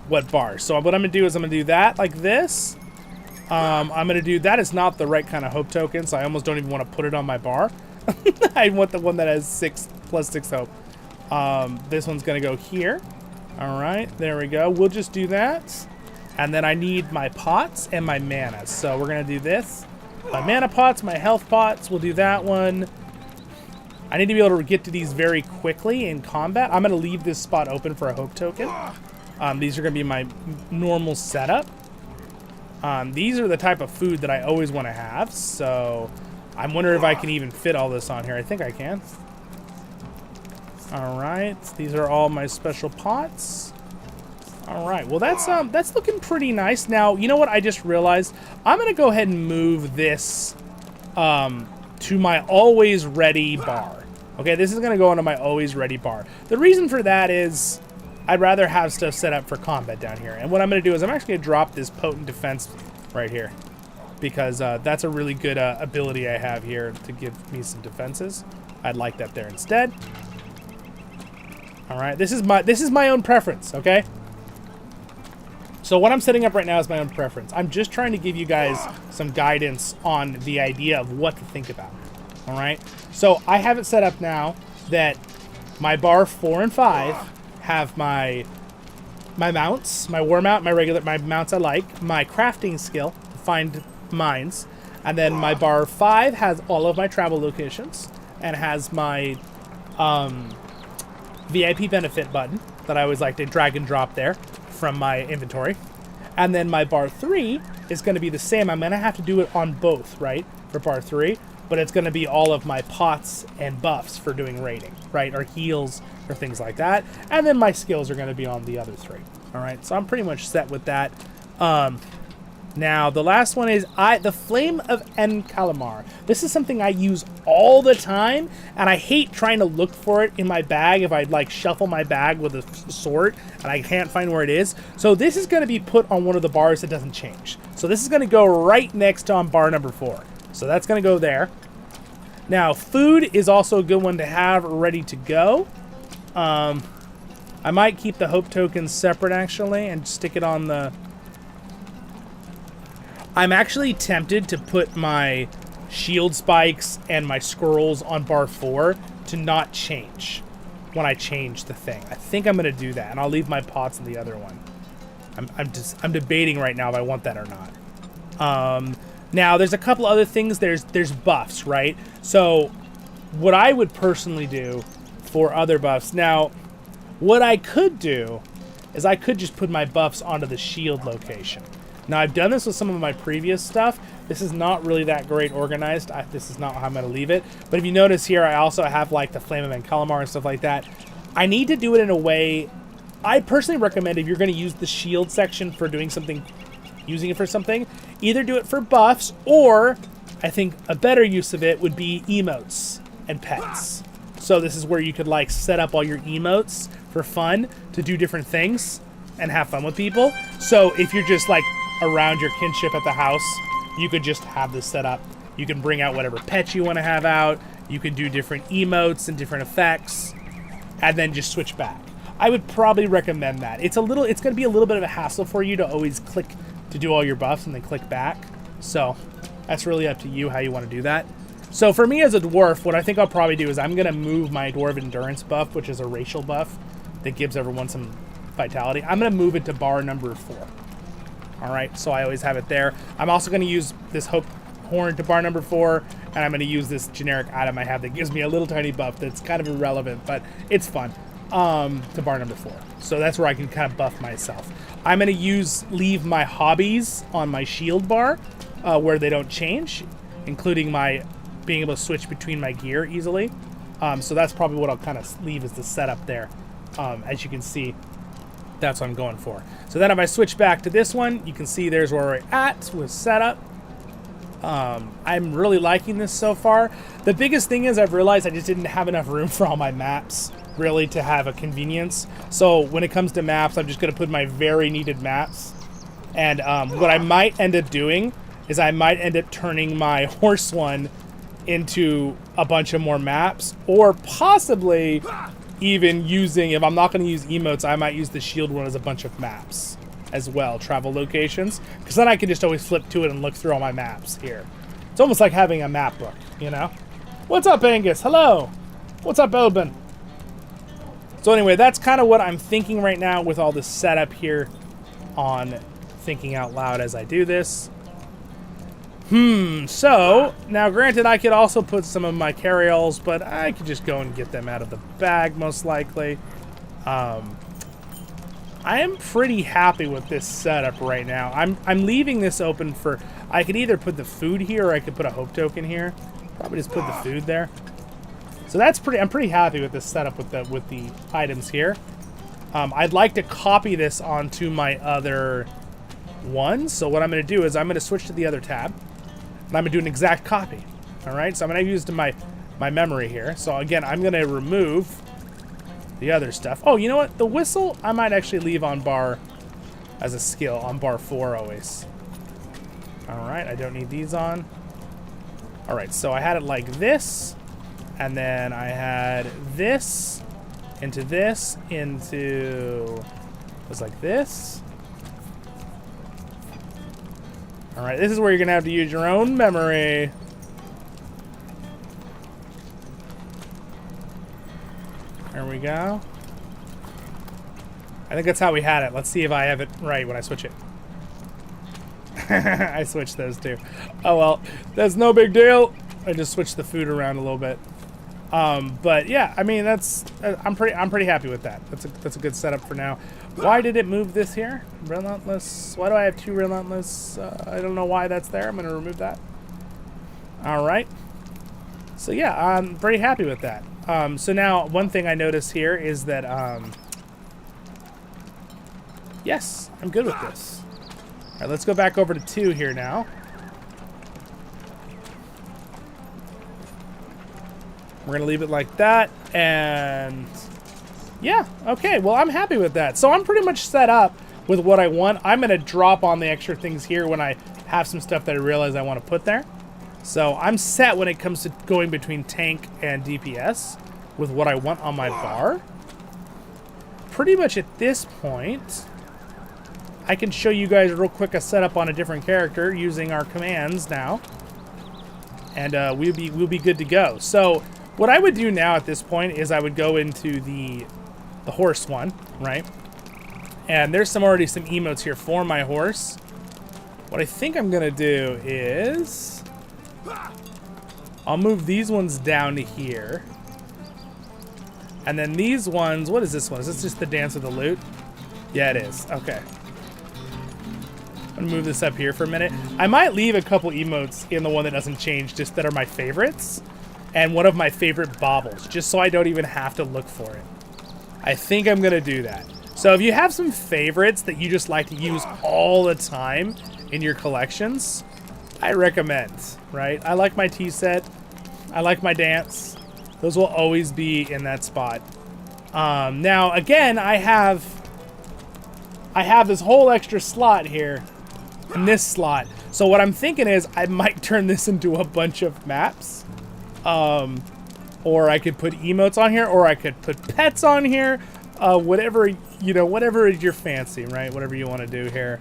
what bar. So what I'm going to do is I'm going to do that like this. I'm going to do, that is not the right kind of hope token, so I almost don't even want to put it on my bar. I want the one that has 6 plus 6 hope. This one's going to go here. All right, there we go. We'll just do that. And then I need my pots and my mana. So we're going to do this. My mana pots, my health pots, we'll do that one. I need to be able to get to these very quickly in combat. I'm going to leave this spot open for a hope token. These are going to be my normal setup. These are the type of food that I always want to have. So I'm wondering if I can even fit all this on here. I think I can. All right. These are all my special pots. All right. Well, that's looking pretty nice. Now, you know what I just realized? I'm going to go ahead and move this to my always ready bar. Okay, this is going to go into my always ready bar. The reason for that is I'd rather have stuff set up for combat down here. And what I'm going to do is I'm actually going to drop this potent defense right here because that's a really good ability I have here to give me some defenses. I'd like that there instead. All right, this is my own preference, okay? So what I'm setting up right now is my own preference. I'm just trying to give you guys some guidance on the idea of what to think about. All right. So I have it set up now that my bar 4 and 5 have my mounts, my war mount, my mounts I like, my crafting skill, find mines, and then my bar 5 has all of my travel locations and has my VIP benefit button that I always like to drag and drop there from my inventory. And then my bar 3 is going to be the same. I'm going to have to do it on both, right, for bar 3. But it's going to be all of my pots and buffs for doing raiding, right? Or heals or things like that. And then my skills are going to be on the other 3. All right, so I'm pretty much set with that. Now, the last one is the Flame of Encalamar. This is something I use all the time, and I hate trying to look for it in my bag if I like shuffle my bag with a sword and I can't find where it is. So this is going to be put on one of the bars that doesn't change. So this is going to go right next on bar number 4. So that's going to go there. Now, food is also a good one to have ready to go. I might keep the hope tokens separate, actually, and stick it on the... I'm actually tempted to put my shield spikes and my scrolls on bar 4 to not change when I change the thing. I think I'm going to do that, and I'll leave my pots in the other one. I'm debating right now if I want that or not. Now, there's a couple other things. There's buffs, right? So, what I would personally do for other buffs... Now, what I could do is I could just put my buffs onto the shield location. Now, I've done this with some of my previous stuff. This is not really that great organized. This is not how I'm going to leave it. But if you notice here, I also have, like, the Flame of Ankalamar and stuff like that. I need to do it in a way... I personally recommend if you're going to use the shield section for doing something, using it for something, either do it for buffs, or I think a better use of it would be emotes and pets. So this is where you could, like, set up all your emotes for fun to do different things and have fun with people. So if you're just, like, around your kinship at the house, you could just have this set up. You can bring out whatever pets you want to have out. You can do different emotes and different effects, and then just switch back. I would probably recommend that. It's going to be a little bit of a hassle for you to always click to do all your buffs and then click back. So that's really up to you how you want to do that. So for me as a dwarf, what I think I'll probably do is I'm going to move my Dwarf Endurance buff, which is a racial buff that gives everyone some vitality. I'm going to move it to bar number 4. All right, so I always have it there. I'm also going to use this Hope Horn to bar number 4, and I'm going to use this generic item I have that gives me a little tiny buff that's kind of irrelevant, but it's fun, to bar number 4. So that's where I can kind of buff myself. I'm going to leave my hobbies on my shield bar where they don't change, including my being able to switch between my gear easily. So that's probably what I'll kind of leave as the setup there. As you can see, that's what I'm going for. So then if I switch back to this one, you can see there's where we're at with setup. I'm really liking this so far. The biggest thing is I've realized I just didn't have enough room for all my maps, really, to have a convenience. So when it comes to maps, I'm just going to put my very needed maps. And what I might end up doing is I might end up turning my horse one into a bunch of more maps, or possibly even using, if I'm not going to use emotes, I might use the shield one as a bunch of maps as well, travel locations, because then I can just always flip to it and look through all my maps here. It's almost like having a map book, you know? What's up, Angus? Hello. What's up, Elben? So anyway, that's kind of what I'm thinking right now with all this setup here on Thinking Out Loud as I do this. So, now granted I could also put some of my carryalls, but I could just go and get them out of the bag most likely. I am pretty happy with this setup right now. I'm leaving this open for, I could either put the food here or I could put a hope token here. Probably just put the food there. So that's I'm pretty happy with this setup with the items here. I'd like to copy this onto my other ones. So what I'm going to do is I'm going to switch to the other tab. And I'm going to do an exact copy. All right, so I'm going to use my memory here. So again, I'm going to remove the other stuff. Oh, you know what? The whistle, I might actually leave on bar as a skill, on bar 4 always. All right, I don't need these on. All right, so I had it like this. And then I had this into this into, it was like this. All right, this is where you're gonna have to use your own memory. There we go. I think that's how we had it. Let's see if I have it right when I switch it. I switched those two. Oh well, that's no big deal. I just switched the food around a little bit. But yeah, I mean I'm pretty happy with that. That's a good setup for now. Why did it move this here? Relentless. Why do I have 2 relentless? I don't know why that's there. I'm gonna remove that. All right. So yeah, I'm pretty happy with that. So now one thing I notice here is that yes, I'm good with this. All right, let's go back over to 2 here now. We're gonna leave it like that, and yeah, okay, well, I'm happy with that. So I'm pretty much set up with what I want. I'm gonna drop on the extra things here when I have some stuff that I realize I want to put there. So I'm set when it comes to going between tank and DPS with what I want on my bar. Pretty much at this point, I can show you guys real quick a setup on a different character using our commands now. And we'll be good to go. So what I would do now at this point is I would go into the horse one, right? And there's already some emotes here for my horse. What I think I'm gonna do is I'll move these ones down to here. And then these ones, what is this one? Is this just the Dance of the Lute? Yeah, it is. Okay. I'm gonna move this up here for a minute. I might leave a couple emotes in the one that doesn't change, just that are my favorites. And one of my favorite baubles, just so I don't even have to look for it. I think I'm gonna do that. So if you have some favorites that you just like to use all the time in your collections, I recommend, right? I like my tea set. I like my dance. Those will always be in that spot. Now, again, I have this whole extra slot here in this slot. So what I'm thinking is I might turn this into a bunch of maps. Or I could put emotes on here, or I could put pets on here. Whatever, you know, whatever is your fancy, right? Whatever you want to do here.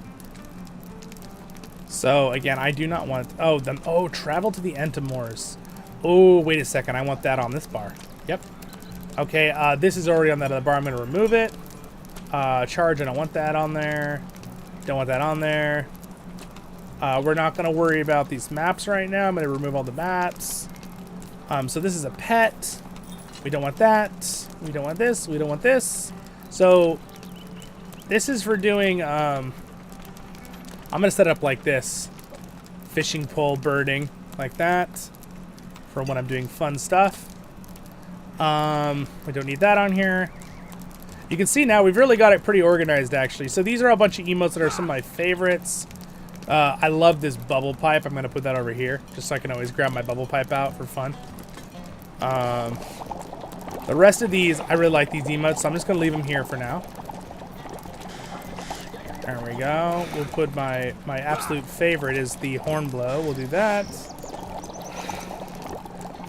So again, I do not want, travel to the Entomors. Oh, wait a second. I want that on this bar. Yep. Okay, this is already on that other bar. I'm going to remove it. Charge, I don't want that on there. Don't want that on there. We're not going to worry about these maps right now. I'm going to remove all the maps. So this is a pet. We don't want that. We don't want this. We don't want this. So this is for doing, I'm going to set it up like this. Fishing pole birding, like that. For when I'm doing fun stuff. We don't need that on here. You can see now we've really got it pretty organized, actually. So these are a bunch of emotes that are some of my favorites. I love this bubble pipe. I'm going to put that over here, just so I can always grab my bubble pipe out for fun. The rest of these, I really like these emotes, so I'm just going to leave them here for now. There we go. We'll put my absolute favorite is the horn blow. We'll do that.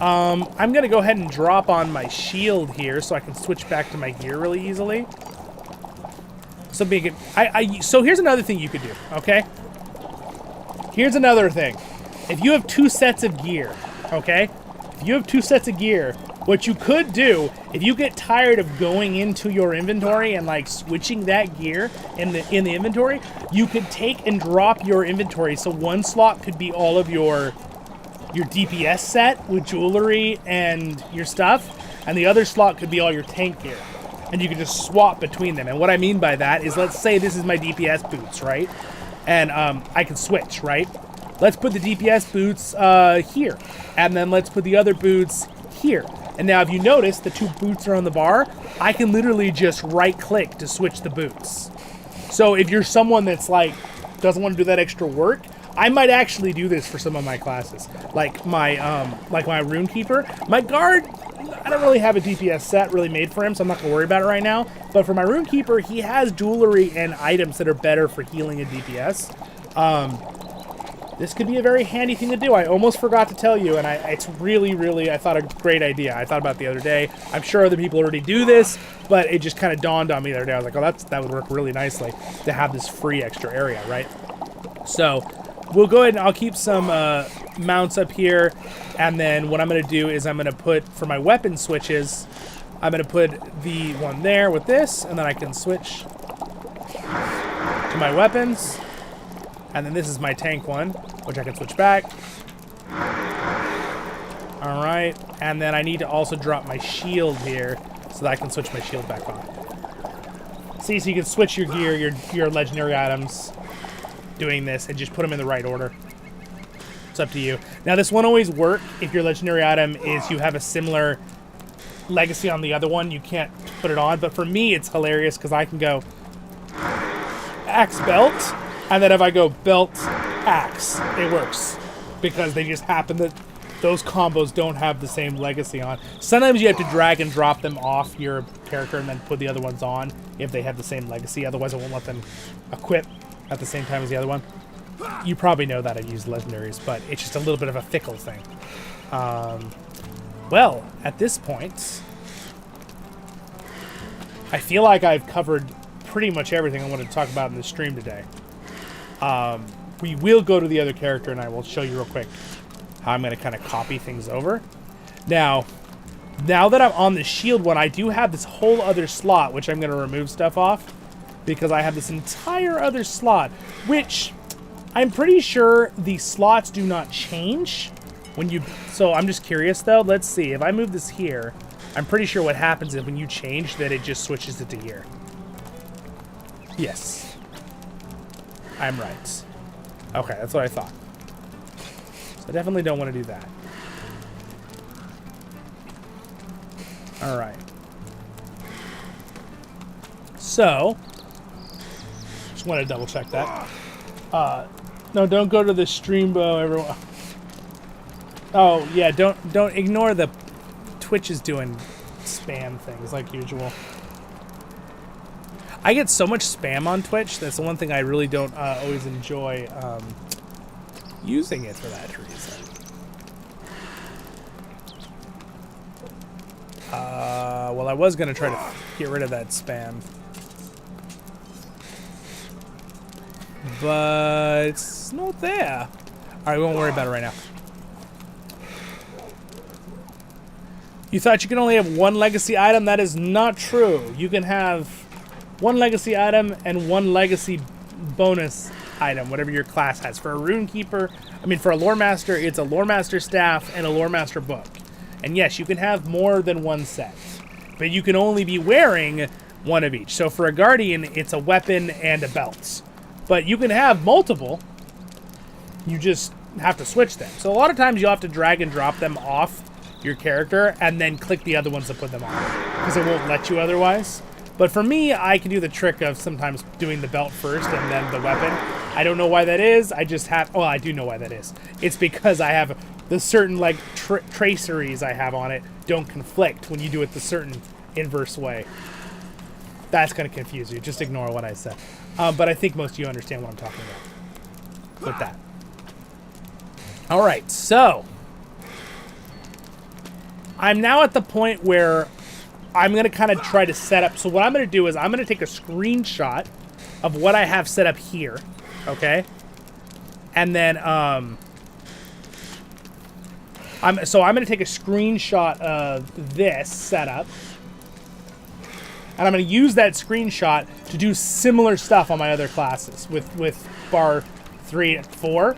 I'm going to go ahead and drop on my shield here so I can switch back to my gear really easily. So so here's another thing you could do, okay? Here's another thing. If you have 2 sets of gear, okay? If you have 2 sets of gear, what you could do, if you get tired of going into your inventory and like switching that gear in the inventory, you could take and drop your inventory. So one slot could be all of your DPS set with jewelry and your stuff, and the other slot could be all your tank gear. And you can just swap between them. And what I mean by that is, let's say this is my DPS boots, right? And I can switch, right? Let's put the DPS boots here. And then let's put the other boots here. And now if you notice, the 2 boots are on the bar. I can literally just right-click to switch the boots. So if you're someone that's like, doesn't want to do that extra work, I might actually do this for some of my classes. Like my Runekeeper. My Guard, I don't really have a DPS set really made for him, so I'm not going to worry about it right now. But for my Runekeeper, he has jewelry and items that are better for healing and DPS. This could be a very handy thing to do. I almost forgot to tell you, and it's really, I thought a great idea. I thought about it the other day. I'm sure other people already do this, but it just kind of dawned on me the other day. I was like, oh, that would work really nicely to have this free extra area, right? So we'll go ahead and I'll keep some mounts up here, and then what I'm going to do is I'm going to put, for my weapon switches, I'm going to put the one there with this, and then I can switch to my weapons. And then this is my tank one, which I can switch back. All right, and then I need to also drop my shield here so that I can switch my shield back on. See, so you can switch your gear, your legendary items, doing this, and just put them in the right order. It's up to you. Now, this won't always work if your legendary item is you have a similar legacy on the other one. You can't put it on, but for me, it's hilarious because I can go axe belt. And then if I go belt, axe, it works. Because they just happen that those combos don't have the same legacy on. Sometimes you have to drag and drop them off your character and then put the other ones on if they have the same legacy. Otherwise, it won't let them equip at the same time as the other one. you probably know that I use legendaries, but it's just a little bit of a fickle thing. Well, at this point, I feel like I've covered pretty much everything I wanted to talk about in this stream today. We will go to the other character, and I will show you real quick how I'm going to kind of copy things over. Now that I'm on the shield one, I do have this whole other slot, which I'm going to remove stuff off, because I have this entire other slot, which I'm pretty sure the slots do not change when you... So I'm just curious, though. Let's see. If I move this here, I'm pretty sure what happens is when you change that it just switches it to here. Yes. I'm right. Okay, that's what I thought. So I definitely don't want to do that. All right. So, just want to double check that. No, don't go to the stream bow, everyone. Oh yeah, don't ignore the Twitch is doing spam things like usual. I get so much spam on Twitch. That's the one thing I really don't always enjoy using it for that reason. Well, I was gonna try to get rid of that spam, but it's not there. All right, we won't worry about it right now. You thought you could only have one legacy item? That is not true. You can have one legacy item and one legacy bonus item, whatever your class has. For a rune keeper, for a lore master, it's a lore master staff and a lore master book. And yes, you can have more than one set, but you can only be wearing one of each. So for a guardian, it's a weapon and a belt, but you can have multiple. You just have to switch them. So a lot of times you'll have to drag and drop them off your character and then click the other ones to put them on, because it won't let you otherwise. But for me, I can do the trick of sometimes doing the belt first and then the weapon. I don't know why that is. I just have... Well, I do know why that is. It's because I have the certain, like, traceries I have on it don't conflict when you do it the certain inverse way. That's going to confuse you. Just ignore what I said. But I think most of you understand what I'm talking about with that. All right, so... I'm now at the point where I'm going to kind of try to set up. So what I'm going to do is I'm going to take a screenshot of what I have set up here. Okay. And then, I'm going to take a screenshot of this setup. And I'm going to use that screenshot to do similar stuff on my other classes with bar 3 and 4.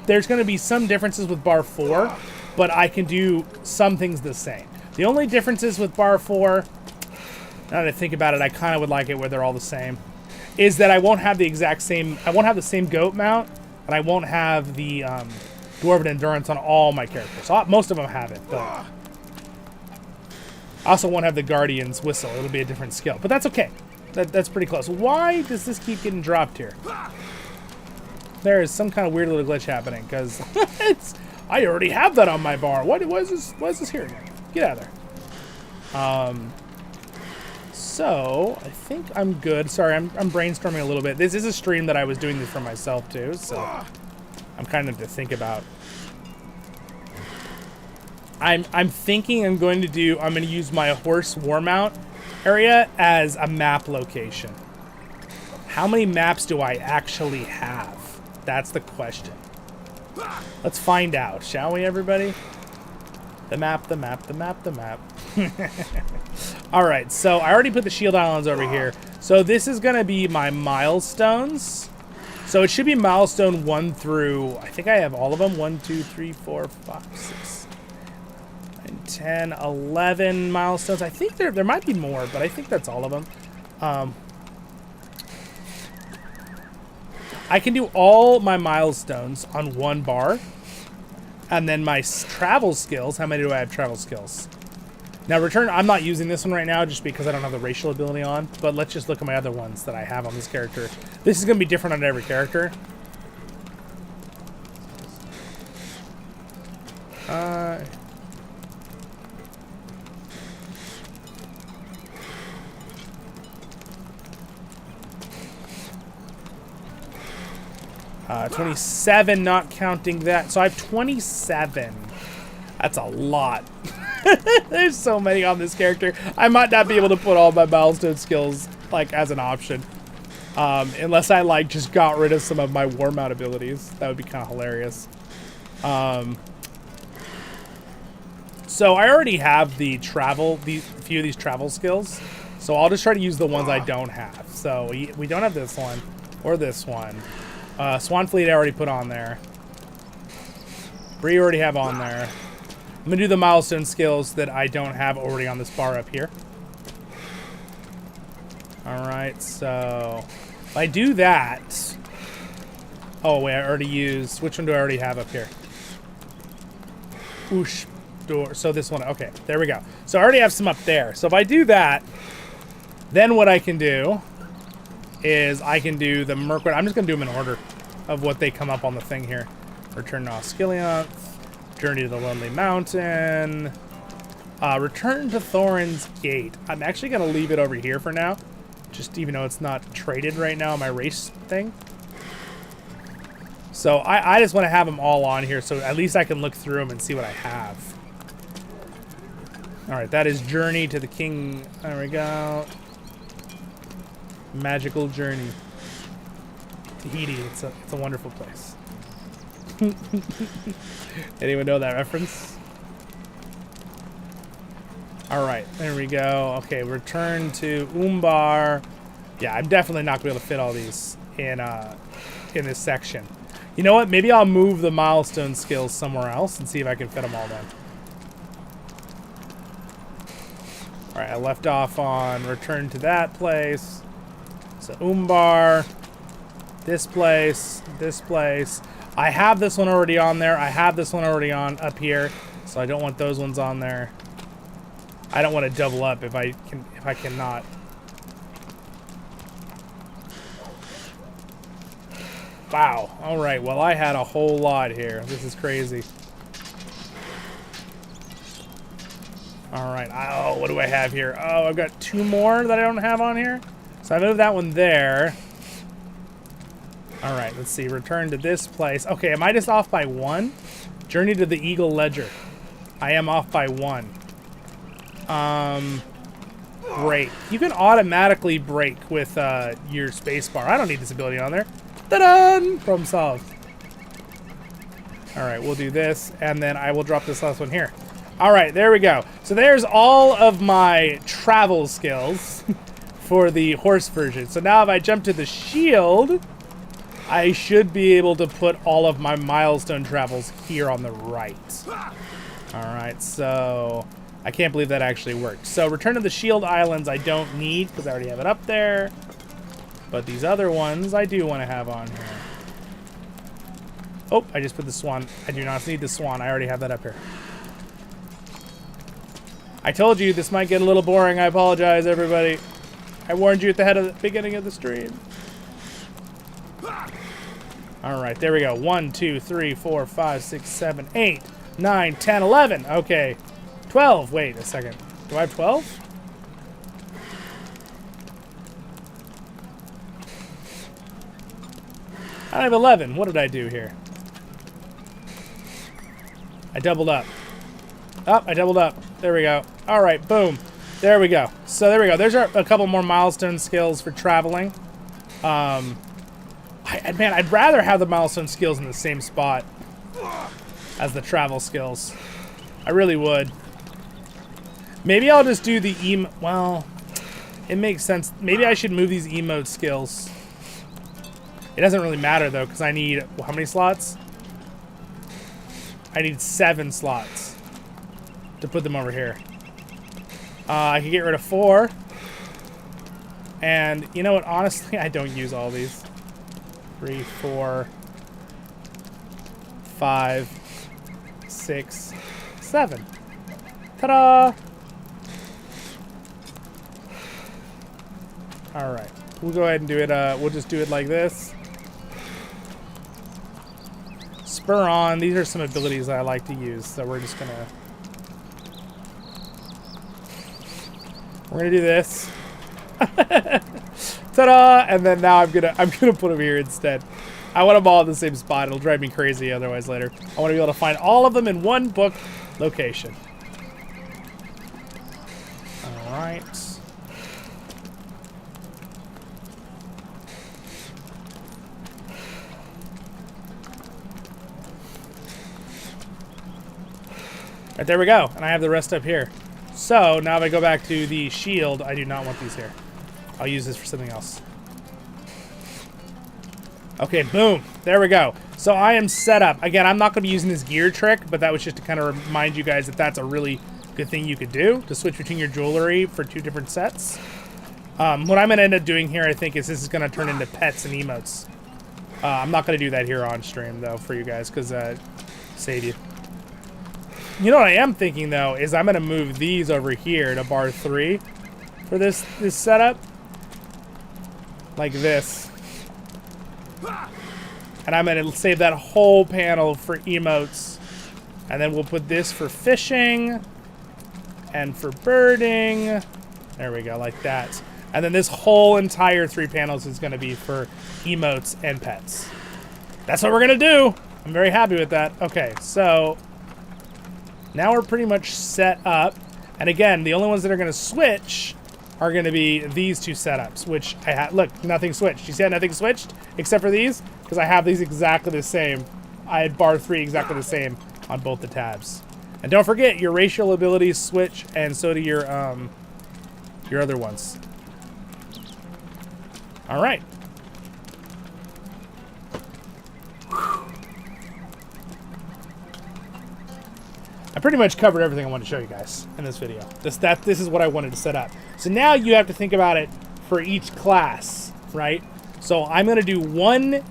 There's going to be some differences with bar 4, but I can do some things the same. The only differences with bar 4, now that I think about it, I kind of would like it where they're all the same, is that I won't have the exact same, I won't have the same goat mount, and I won't have the Dwarven Endurance on all my characters. So most of them have it, but I also won't have the Guardian's Whistle. It'll be a different skill, but that's okay. That's pretty close. Why does this keep getting dropped here? There is some kind of weird little glitch happening, because I already have that on my bar. Why is this here again? Get out of there. So I think I'm good. Sorry, I'm brainstorming a little bit. This is a stream that I was doing this for myself too, so I'm kind of to think about. I'm thinking I'm going to use my horse war mount area as a map location. How many maps do I actually have? That's the question. Let's find out, shall we, everybody? The map, the map, the map, the map. All right, so I already put the shield islands over here. So this is going to be my milestones. So it should be milestone 1 through, I think I have all of them. 1, 2, 3, 4, 5, 6, 9, 10, 11 milestones. I think there might be more, but I think that's all of them. I can do all my milestones on 1 bar. And then my travel skills. How many do I have travel skills? Now return, I'm not using this one right now just because I don't have the racial ability on. But let's just look at my other ones that I have on this character. This is going to be different on every character. 27, not counting that. So I have 27. That's a lot. There's so many on this character. I might not be able to put all my milestone skills like as an option. Unless I like just got rid of some of my war mount abilities. That would be kind of hilarious. So I already have the travel, few of these travel skills. So I'll just try to use the ones I don't have. So we don't have this one or this one. Swan Fleet I already put on there. Bree already have on there. I'm gonna do the milestone skills that I don't have already on this bar up here. All right, so if I do that. Oh wait, I already used. Which one do I already have up here? Oosh. Door. So this one. Okay, there we go. So I already have some up there. So if I do that, then what I can do is I can do the Mirkwood. I'm just gonna do them in order of what they come up on the thing here. Return to Osgiliath. Journey to the Lonely Mountain. Return to Thorin's Gate. I'm actually gonna leave it over here for now. Just even though it's not traded right now on my race thing. So I just want to have them all on here so at least I can look through them and see what I have. All right, that is Journey to the King. There we go. Magical Journey. Tahiti, it's a wonderful place. Anyone know that reference? All right, there we go. Okay, return to Umbar. Yeah, I'm definitely not going to be able to fit all these in this section. You know what? Maybe I'll move the milestone skills somewhere else and see if I can fit them all then. All right, I left off on return to that place. So Umbar, this place, this place. I have this one already on there. I have this one already on up here, so I don't want those ones on there. I don't want to double up if I cannot. Wow. All right. Well, I had a whole lot here. This is crazy. All right. Oh, what do I have here? Oh, I've got 2 more that I don't have on here. So I moved that one there. All right. Let's see. Return to this place. Okay. Am I just off by 1? Journey to the Eagle Ledger. I am off by 1. Break. You can automatically break with your spacebar. I don't need this ability on there. Ta-da! Problem solved. All right, we'll do this, and then I will drop this last one here. All right, there we go. So there's all of my travel skills for the horse version. So now if I jump to the shield, I should be able to put all of my milestone travels here on the right. All right, so I can't believe that actually worked. So Return to the Shield Islands I don't need because I already have it up there. But these other ones I do want to have on here. Oh, I just put the swan. I do not need the swan. I already have that up here. I told you this might get a little boring. I apologize, everybody. I warned you at the beginning of the stream. All right, there we go. 1, 2, 3, 4, 5, 6, 7, 8, 9, 10, 11. Okay. 12. Wait a second. Do I have 12? I have 11. What did I do here? I doubled up. Oh, I doubled up. There we go. All right, boom. There we go. So there we go. There's a couple more milestone skills for traveling. Man, I'd rather have the milestone skills in the same spot as the travel skills. I really would. Maybe I'll just do the well, it makes sense. Maybe I should move these emote skills. It doesn't really matter though, because I need, how many slots? I need 7 slots to put them over here. I can get rid of 4. And you know what? Honestly, I don't use all these. 3, 4, 5, 6, 7. Ta-da! All right, we'll go ahead and do it. We'll just do it like this. Spur on. These are some abilities that I like to use, so we're just gonna do this. Ta-da! And then now I'm gonna put them here instead. I want them all in the same spot. It'll drive me crazy otherwise later. I want to be able to find all of them in one book location. All right. Right, there we go. And I have the rest up here. So now if I go back to the shield, I do not want these here. I'll use this for something else. Okay, boom. There we go. So I am set up. Again, I'm not going to be using this gear trick, but that was just to kind of remind you guys that that's a really good thing you could do, to switch between your jewelry for 2 different sets. What I'm going to end up doing here, I think, is this is going to turn into pets and emotes. I'm not going to do that here on stream, though, for you guys, because save you. You know what I am thinking, though, is I'm going to move these over here to bar 3 for this setup. Like this. And I'm going to save that whole panel for emotes. And then we'll put this for fishing and for birding. There we go, like that. And then this whole entire 3 panels is going to be for emotes and pets. That's what we're going to do. I'm very happy with that. Okay, so now we're pretty much set up. And again, the only ones that are going to switch are going to be these 2 setups, which I had. Look, nothing switched. You see how nothing switched except for these? Because I have these exactly the same. I had bar 3 exactly the same on both the tabs. And don't forget, your racial abilities switch, and so do your other ones. All right. I pretty much covered everything I wanted to show you guys in this video. This is what I wanted to set up. So now you have to think about it for each class, right? So I'm going to do one.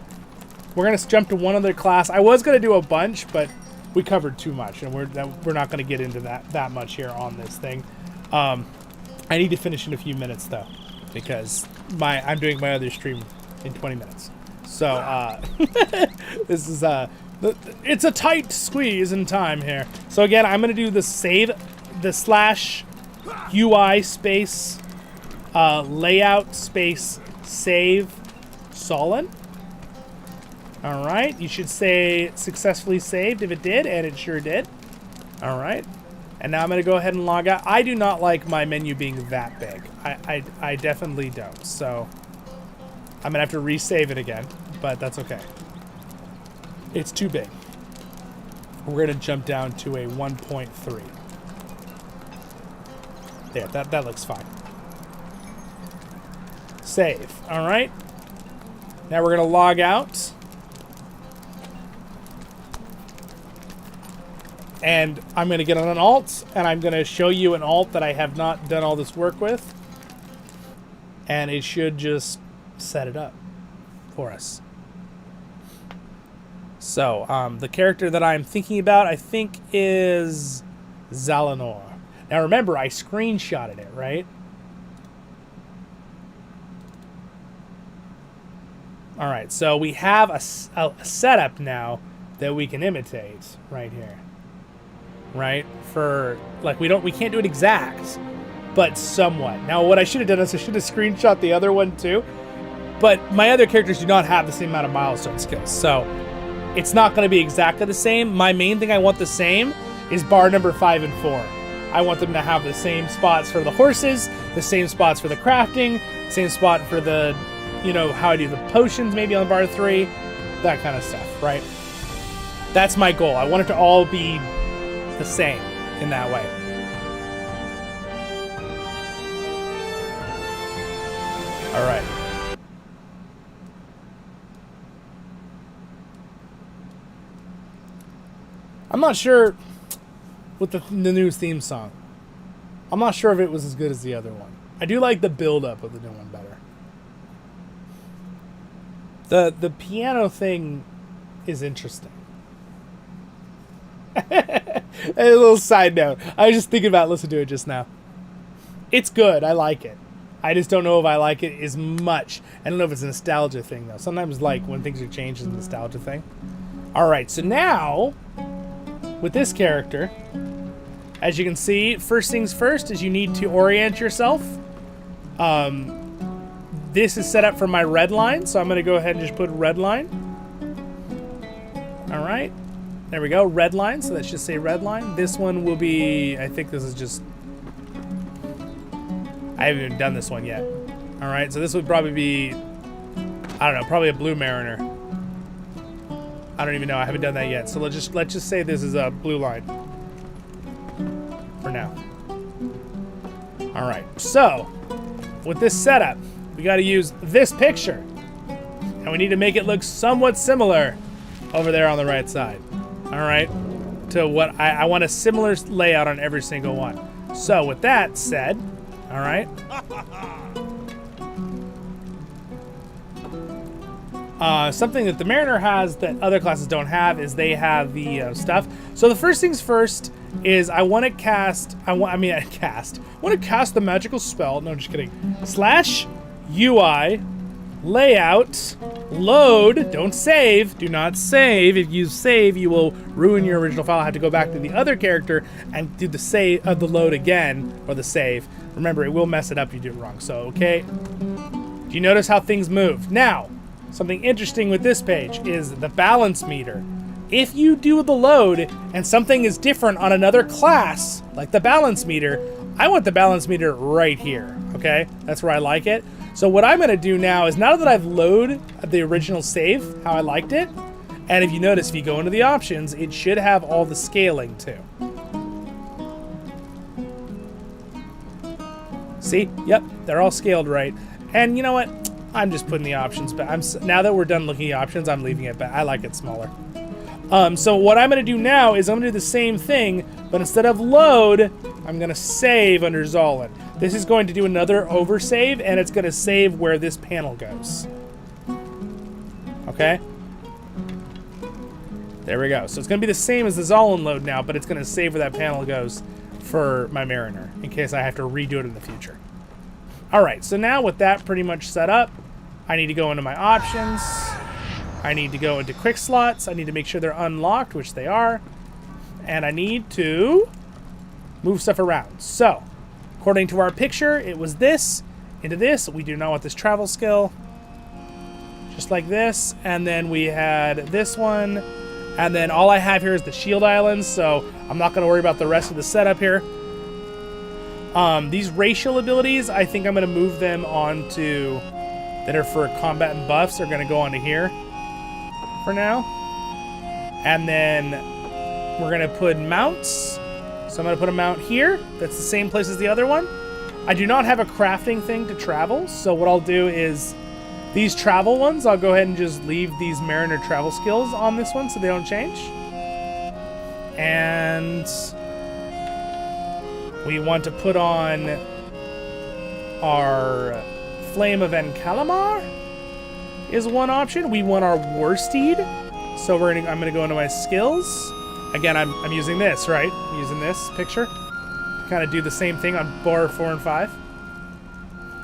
We're going to jump to one other class. I was going to do a bunch, but we covered too much, and we're not going to get into that much here on this thing. I need to finish in a few minutes though, because I'm doing my other stream in 20 minutes. So this is it's a tight squeeze in time here. So again, I'm going to do the save, the slash UI space layout space save Zollin. All right, you should say successfully saved if it did, and it sure did. All right, and now I'm going to go ahead and log out. I do not like my menu being that big. I definitely don't. So I'm going to have to resave it again, but that's okay. It's too big. We're going to jump down to a 1.3. There, that looks fine. Save. All right. Now we're going to log out. And I'm going to get on an alt, and I'm going to show you an alt that I have not done all this work with. And it should just set it up for us. So, the character that I'm thinking about, I think, is Elraandor. Now remember, I screenshotted it, right? Alright, so we have a setup now that we can imitate right here. Right? For, like, we can't do it exact, but somewhat. Now, what I should have done is I should have screenshot the other one too, but my other characters do not have the same amount of milestone skills, so it's not going to be exactly the same. My main thing I want the same is bar number 5 and 4. I want them to have the same spots for the horses, the same spots for the crafting, same spot for the, you know, how I do the potions maybe on bar 3, that kind of stuff, right? That's my goal. I want it to all be the same in that way. All right. I'm not sure with the new theme song. I'm not sure if it was as good as the other one. I do like the build-up of the new one better. The piano thing is interesting. A little side note. I was just thinking about listening to it just now. It's good. I like it. I just don't know if I like it as much. I don't know if it's a nostalgia thing, though. Sometimes, like, when things are changed, it's a nostalgia thing. All right, so now, with this character, as you can see, first things first is you need to orient yourself. This is set up for my red line, so I'm going to go ahead and just put red line. There we go, red line, so that should say red line. This one will be, I think this is just, I haven't even done this one yet. All right, so this would probably be, I don't know, probably a blue mariner. I don't even know, I haven't done that yet. So let's just say this is a blue line for now. All right, so with this setup, we got to use this picture, and we need to make it look somewhat similar over there on the right side. All right, to what I want a similar layout on every single one. So with that said, all right. Something that the Mariner has that other classes don't have is they have the stuff. So the first things first is I want to cast. I want to cast the magical spell. No, just kidding. /UI layout load. Don't save. Do not save. If you save, you will ruin your original file. I have to go back to the other character and do the save of the load again, or the save. Remember, it will mess it up if you do it wrong. So okay. Do you notice how things move now? Something interesting with this page is the balance meter. If you do the load and something is different on another class, like the balance meter, I want the balance meter right here, okay? That's where I like it. So what I'm gonna do now is, now that I've loaded the original save, how I liked it, and if you notice, if you go into the options, it should have all the scaling too. See, yep, they're all scaled right. And you know what? I'm just putting the options back. Now that we're done looking at options, I'm leaving it back. I like it smaller. So what I'm gonna do now is I'm gonna do the same thing, but instead of load, I'm gonna save under Zollin. This is going to do another oversave, and it's gonna save where this panel goes. Okay? There we go. So it's gonna be the same as the Zollin load now, but it's gonna save where that panel goes for my Mariner, in case I have to redo it in the future. All right, so now with that pretty much set up, I need to go into my options. I need to go into quick slots. I need to make sure they're unlocked, which they are. And I need to move stuff around. So, according to our picture, it was this into this. We do not want this travel skill. Just like this. And then we had this one. And then all I have here is the shield islands, so I'm not going to worry about the rest of the setup here. These racial abilities, I think I'm going to move them onto, that are for combat and buffs, are going to go onto here for now. And then we're going to put mounts. So I'm going to put a mount here. That's the same place as the other one. I do not have a crafting thing to travel, so what I'll do is these travel ones, I'll go ahead and just leave these Mariner travel skills on this one so they don't change. And we want to put on our Flame of Encalamar is one option. We want our Warsteed. So I'm gonna go into my skills. Again, I'm using this, right? I'm using this picture. Kind of do the same thing on bar 4 and 5.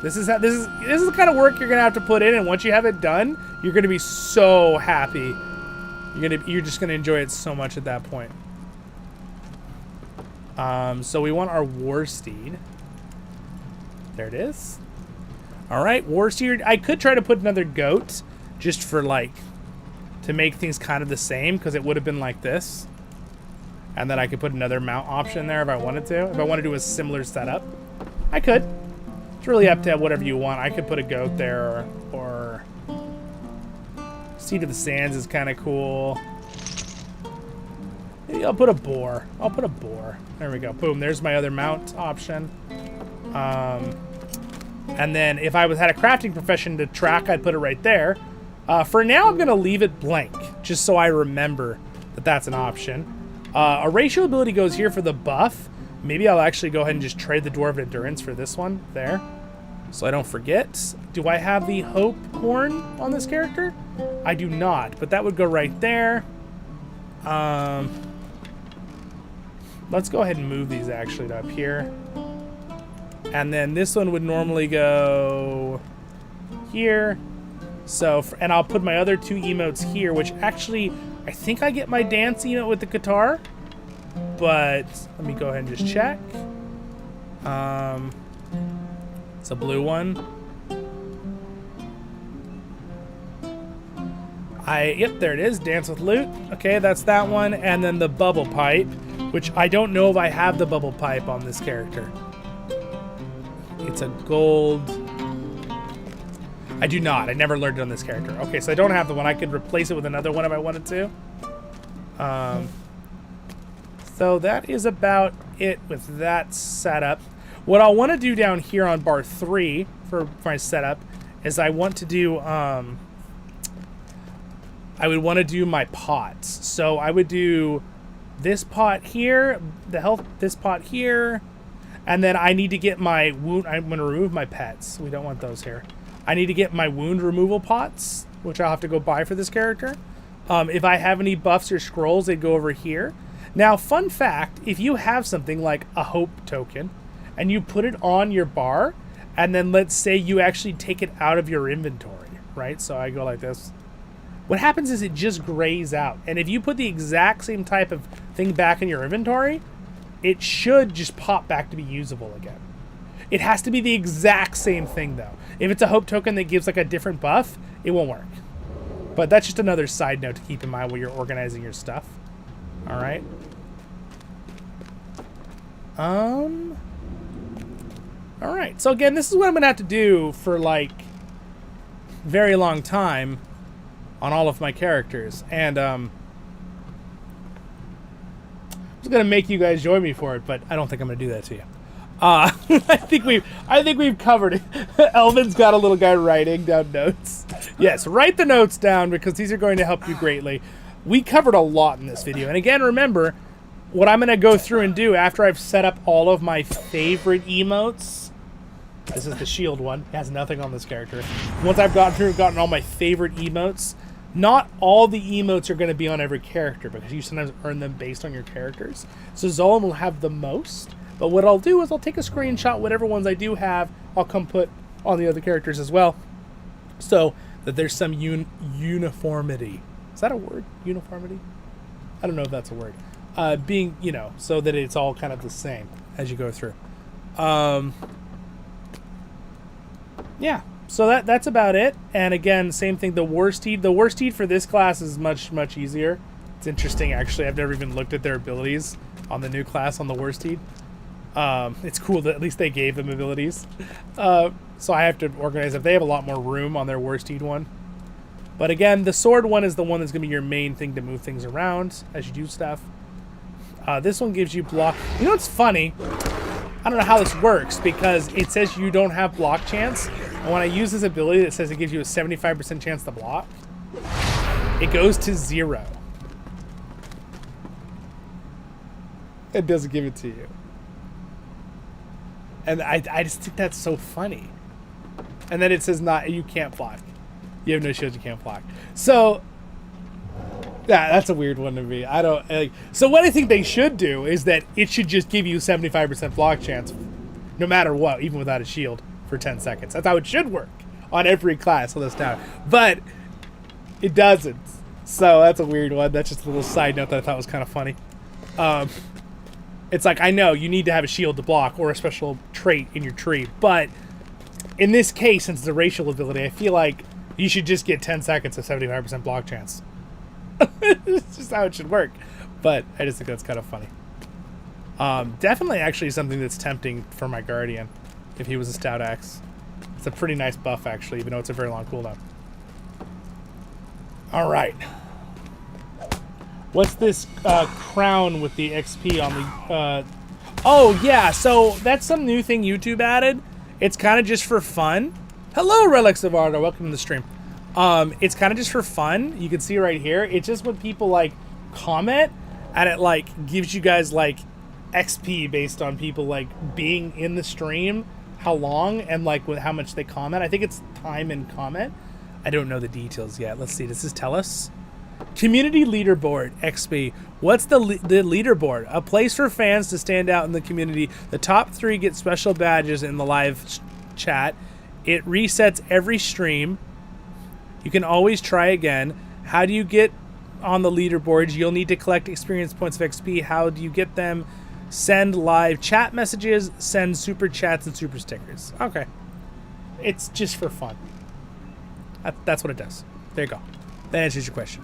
This is the kind of work you're gonna have to put in, and once you have it done, you're gonna be so happy. You're just gonna enjoy it so much at that point. So we want our Warsteed. There it is. All right, Warsteed. I could try to put another goat just for to make things kind of the same, because it would have been like this. And then I could put another mount option there if I wanted to. If I want to do a similar setup, I could. It's really up to whatever you want. I could put a goat there, or Seat of the Sands is kind of cool. Maybe I'll put a boar. I'll put a boar. There we go. Boom. There's my other mount option. And then if I had a crafting profession to track, I'd put it right there. For now, I'm going to leave it blank, just so I remember that that's an option. A racial ability goes here for the buff. Maybe I'll actually go ahead and just trade the Dwarven Endurance for this one there, so I don't forget. Do I have the Hope Horn on this character? I do not, but that would go right there. Let's go ahead and move these actually to up here. And then this one would normally go here. So, and I'll put my other two emotes here, which actually, I think I get my dance emote with the guitar. But let me go ahead and just check. It's a blue one. Yep, there it is. Dance with Loot. Okay, that's that one. And then the Bubble Pipe, which I don't know if I have the Bubble Pipe on this character. It's a gold. I do not. I never learned it on this character. Okay, so I don't have the one. I could replace it with another one if I wanted to. So that is about it with that setup. What I'll want to do down here on bar 3 for my setup is I want to do, I would want to do my pots. So I would do this pot here, this pot here, and then I need to get my wound. I'm going to remove my pets. We don't want those here. I need to get my wound removal pots, which I'll have to go buy for this character. If I have any buffs or scrolls, they go over here. Now, fun fact, if you have something like a hope token and you put it on your bar, and then let's say you actually take it out of your inventory, right? So I go like this. What happens is it just grays out. And if you put the exact same type of thing back in your inventory, it should just pop back to be usable again. It has to be the exact same thing, though. If it's a hope token that gives like a different buff, it won't work. But that's just another side note to keep in mind when you're organizing your stuff. All right. All right. So again, this is what I'm gonna have to do for like very long time on all of my characters, and I was gonna make you guys join me for it, but I don't think I'm gonna do that to you. I think we've covered it. Elvin's got a little guy writing down notes. Yes, write the notes down because these are going to help you greatly. We covered a lot in this video, and again, remember what I'm gonna go through and do after I've set up all of my favorite emotes. This is the shield one. It has nothing on this character. Once I've gotten through and gotten all my favorite emotes, not all the emotes are going to be on every character because you sometimes earn them based on your characters. So Zollin will have the most. But what I'll do is I'll take a screenshot, whatever ones I do have, I'll come put on the other characters as well. So that there's some uniformity. Is that a word? Uniformity? I don't know if that's a word. Being, you know, so that it's all kind of the same as you go through. Yeah, so that's about it. And again, same thing, the Worsted. The Worsted for this class is much, much easier. It's interesting, actually. I've never even looked at their abilities on the new class on the Worsted. It's cool that at least they gave them abilities. So I have to organize if they have a lot more room on their Worsted one. But again, the sword one is the one that's going to be your main thing to move things around as you do stuff. This one gives you block. You know what's funny? I don't know how this works because it says you don't have block chance. And when I use this ability that says it gives you a 75% chance to block, it goes to 0. It doesn't give it to you. And I just think that's so funny. And then it says you can't block. You have no shield, you can't block. So yeah, that's a weird one to me. I don't like. So what I think they should do is that it should just give you 75% block chance, no matter what, even without a shield, for 10 seconds. That's how it should work on every class on this tower. But it doesn't. So that's a weird one. That's just a little side note that I thought was kind of funny. It's like, I know you need to have a shield to block or a special trait in your tree, but in this case, since it's a racial ability, I feel like you should just get 10 seconds of 75% block chance. It's just how it should work. But I just think that's kind of funny. Definitely actually something that's tempting for my Guardian if he was a Stout Axe. It's a pretty nice buff, actually, even though it's a very long cooldown. Alright. What's this crown with the XP on the... Oh, yeah, so that's some new thing YouTube added. It's kind of just for fun. Hello, Relics of Arda. Welcome to the stream. It's kind of just for fun. You can see right here. It's just when people like comment, and it like gives you guys like XP based on people like being in the stream, how long, and like with how much they comment. I think it's time and comment. I don't know the details yet. Let's see. Does this tell us? Community leaderboard XP. What's the leaderboard? A place for fans to stand out in the community. The top 3 get special badges in the live chat. It resets every stream. You can always try again. How do you get on the leaderboards? You'll need to collect experience points of XP. How do you get them? Send live chat messages, send super chats and super stickers. Okay. It's just for fun. That's what it does. There you go. That answers your question.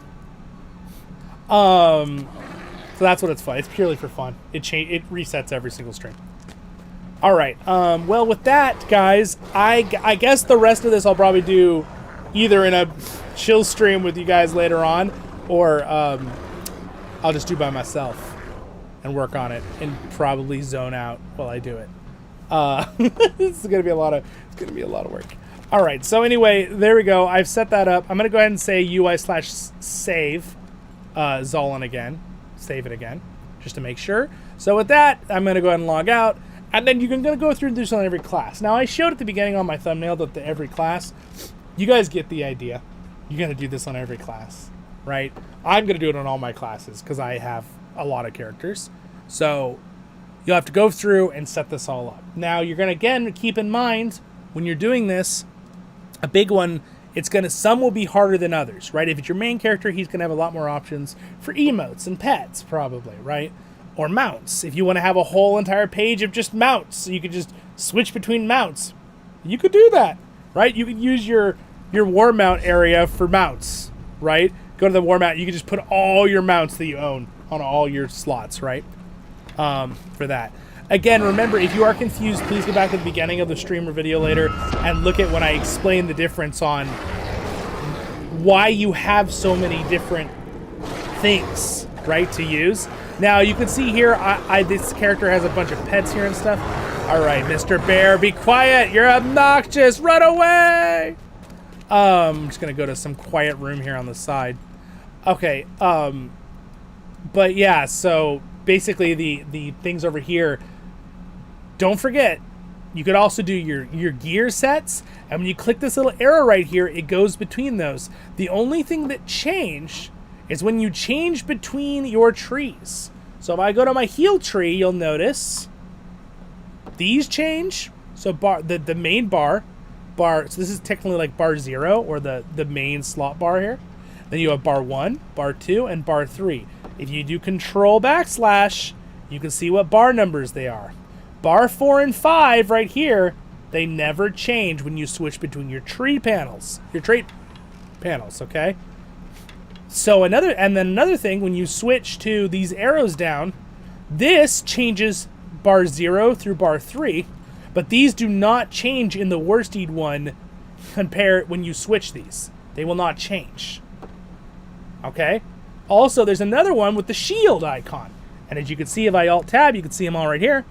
So that's what it's for. It's purely for fun. It resets every single stream. All right. Well, with that, guys, I guess the rest of this I'll probably do either in a chill stream with you guys later on, or I'll just do by myself and work on it and probably zone out while I do it. This is gonna be a lot of work. All right. So anyway, there we go. I've set that up. I'm gonna go ahead and say UI/save Zollin again. Save it again, just to make sure. So with that, I'm gonna go ahead and log out, and then you're gonna go through and do this on every class. Now I showed at the beginning on my thumbnail that every class. You guys get the idea. You're gonna do this on every class, right? I'm gonna do it on all my classes because I have a lot of characters. So you'll have to go through and set this all up. Now you're gonna again keep in mind when you're doing this, a big one. Some will be harder than others, right? If it's your main character, he's gonna have a lot more options for emotes and pets, probably, right? Or mounts. If you want to have a whole entire page of just mounts, so you could just switch between mounts, you could do that, right? You could use your war mount area for mounts, right? Go to the war mount. You can just put all your mounts that you own on all your slots, right? For that. Again, remember, if you are confused, please go back to the beginning of the stream or video later and look at when I explain the difference on why you have so many different things, right, to use. Now, you can see here, this character has a bunch of pets here and stuff. All right, Mr. Bear, be quiet. You're obnoxious. Run away. I'm just going to go to some quiet room here on the side. Okay, but yeah, so basically the things over here, don't forget, you could also do your gear sets, and when you click this little arrow right here, it goes between those. The only thing that changed is when you change between your trees. So if I go to my heal tree, you'll notice these change. So the main bar, so this is technically like bar 0, or the main slot bar here. Then you have bar 1, bar 2, and bar 3. If you do control /, you can see what bar numbers they are. Bar 4 and 5 right here, they never change when you switch between your tree panels, your trait panels, okay? So another thing, when you switch to these arrows down, this changes bar 0 through bar 3, but these do not change in the worsted one when you switch these. They will not change. Okay? Also, there's another one with the shield icon. And as you can see, if I Alt-Tab, you can see them all right here.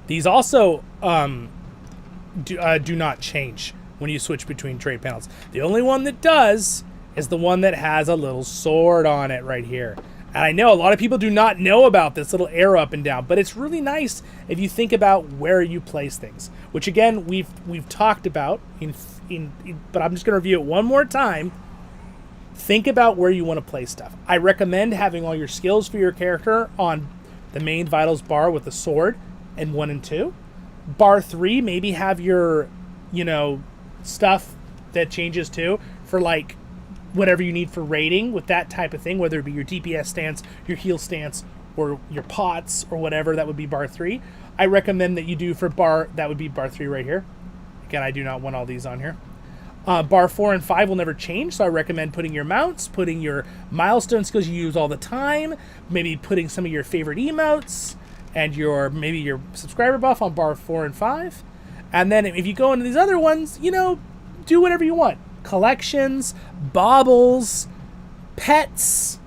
These also do not change when you switch between trait panels. The only one that does is the one that has a little sword on it right here. And I know a lot of people do not know about this little arrow up and down, but it's really nice if you think about where you place things, which again, we've talked about, but I'm just going to review it one more time. Think about where you want to place stuff. I recommend having all your skills for your character on the main vitals bar with the sword and 1 and 2. Bar 3, maybe have your, stuff that changes too for like whatever you need for raiding with that type of thing, whether it be your DPS stance, your heal stance, or your pots or whatever. That would be bar 3. I recommend that you do for that would be bar 3 right here. Again, I do not want all these on here. Bar 4 and 5 will never change, so I recommend putting your mounts, putting your milestone skills you use all the time, maybe putting some of your favorite emotes, and maybe your subscriber buff on bar 4 and 5. And then if you go into these other ones, do whatever you want. Collections, baubles, pets,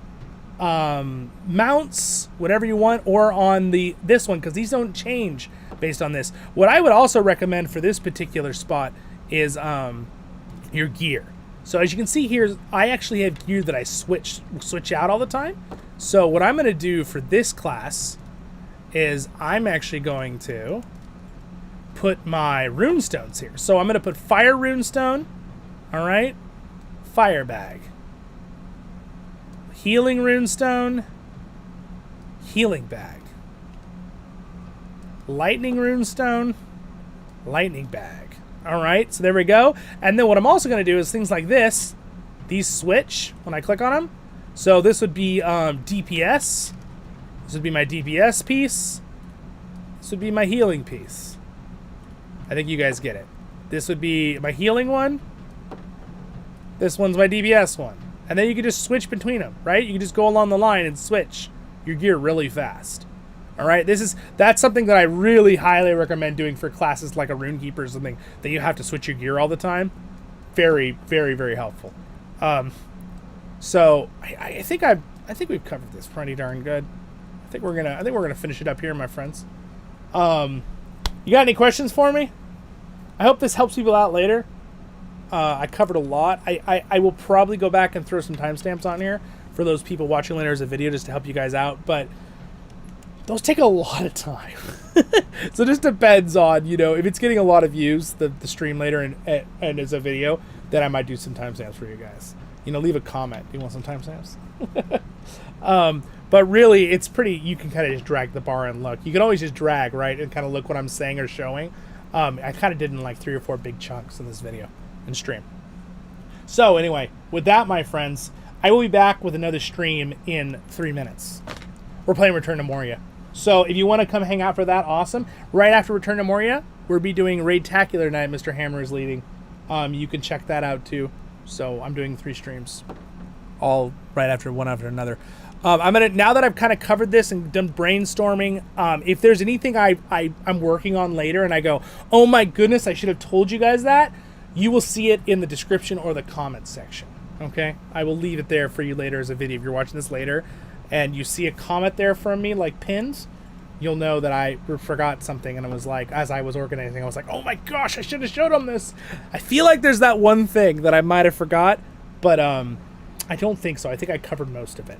mounts, whatever you want, or on this one, because these don't change based on this. What I would also recommend for this particular spot is your gear. So as you can see here, I actually have gear that I switch out all the time. So what I'm going to do for this class is I'm actually going to put my runestones here. So I'm going to put fire runestone, all right, fire bag, healing runestone, healing bag, lightning runestone, lightning bag. All right, so there we go. And then what I'm also going to do is things like this. These switch when I click on them. So this would be DPS. This would be my DPS piece. This would be my healing piece. I think you guys get it. This would be my healing one. This one's my DBS one. And then you can just switch between them, right? You can just go along the line and switch your gear really fast. All right, that's something that I really highly recommend doing for classes like a Runekeeper or something that you have to switch your gear all the time. Very, very, very helpful. So I think we've covered this pretty darn good. I think we're gonna finish it up here, my friends. You got any questions for me? I hope this helps people out later. I covered a lot. I will probably go back and throw some timestamps on here for those people watching later as a video just to help you guys out, but those take a lot of time. So it just depends on, you know, if it's getting a lot of views, the stream later and as a video, then I might do some timestamps for you guys. You know, leave a comment. Do you want some timestamps? But really, it's pretty, you can kind of just drag the bar and look. You can always just drag, right, and kind of look what I'm saying or showing. I kind of did in like 3 or 4 big chunks in this video and stream. So anyway, with that, my friends, I will be back with another stream in 3 minutes. We're playing Return to Moria. So if you want to come hang out for that, awesome. Right after Return to Moria, we'll be doing Raid-tacular Night. Mr. Hammer is leading. You can check that out too. So I'm doing 3 streams, all right after one after another. Now that I've kind of covered this and done brainstorming, if there's anything I'm working on later and I go, oh my goodness, I should have told you guys that, you will see it in the description or the comments section. Okay, I will leave it there for you later as a video. If you're watching this later and you see a comment there from me, like pinned, you'll know that I forgot something. And it was like, as I was organizing, I was like, oh my gosh, I should have showed them this. I feel like there's that one thing that I might have forgot, but I don't think so. I think I covered most of it.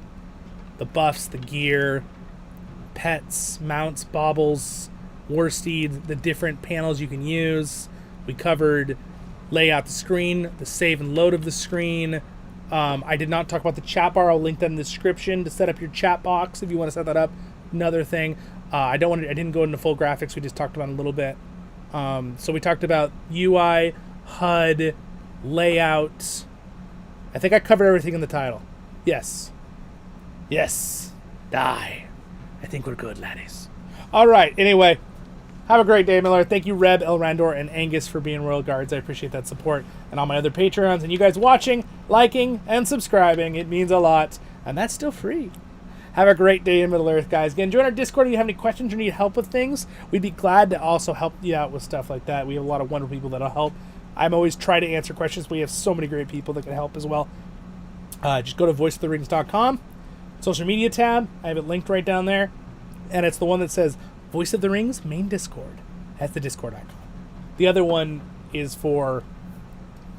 The buffs, the gear, pets, mounts, baubles, war steeds, the different panels you can use. We covered lay out the screen, the save and load of the screen. I did not talk about the chat bar. I'll link that in the description to set up your chat box if you want to set that up. Another thing. I didn't go into full graphics. We just talked about it a little bit. So we talked about UI, HUD, layout. I think I covered everything in the title. Yes. Yes. Die. I think we're good, laddies. All right. Anyway, have a great day, Miller. Thank you, Reb, Elraandor, and Angus for being Royal Guards. I appreciate that support. And all my other Patreons and you guys watching, liking, and subscribing. It means a lot. And that's still free. Have a great day in Middle-earth, guys. Again, join our Discord if you have any questions or need help with things. We'd be glad to also help you out with stuff like that. We have a lot of wonderful people that'll help. I'm always trying to answer questions. We have so many great people that can help as well. Just go to voiceoftherings.com. Social media tab. I have it linked right down there. And it's the one that says Voice of the Rings main Discord. That's the Discord icon. The other one is for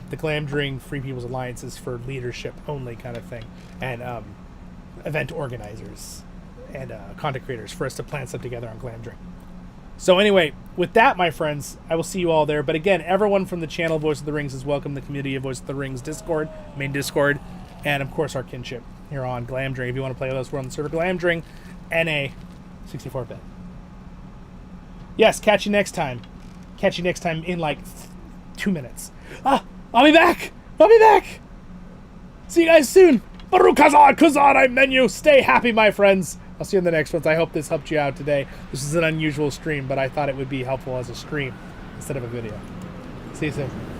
the Glamdring Free People's Alliances for leadership only kind of thing. And event organizers and content creators for us to plan stuff together on Glamdring. So anyway, with that, my friends, I will see you all there. But again, everyone from the channel Voice of the Rings is welcome to the community of Voice of the Rings Discord, main Discord, and of course our Kinship here on Glamdring. If you want to play with us, we're on the server Glamdring, NA 64-bit. Yes, catch you next time. Catch you next time in like 2 minutes. I'll be back! I'll be back! See you guys soon! Baruch Hazar, Kuzan, I menu. Stay happy, my friends. I'll see you in the next ones. I hope this helped you out today. This is an unusual stream, but I thought it would be helpful as a stream instead of a video. See you soon.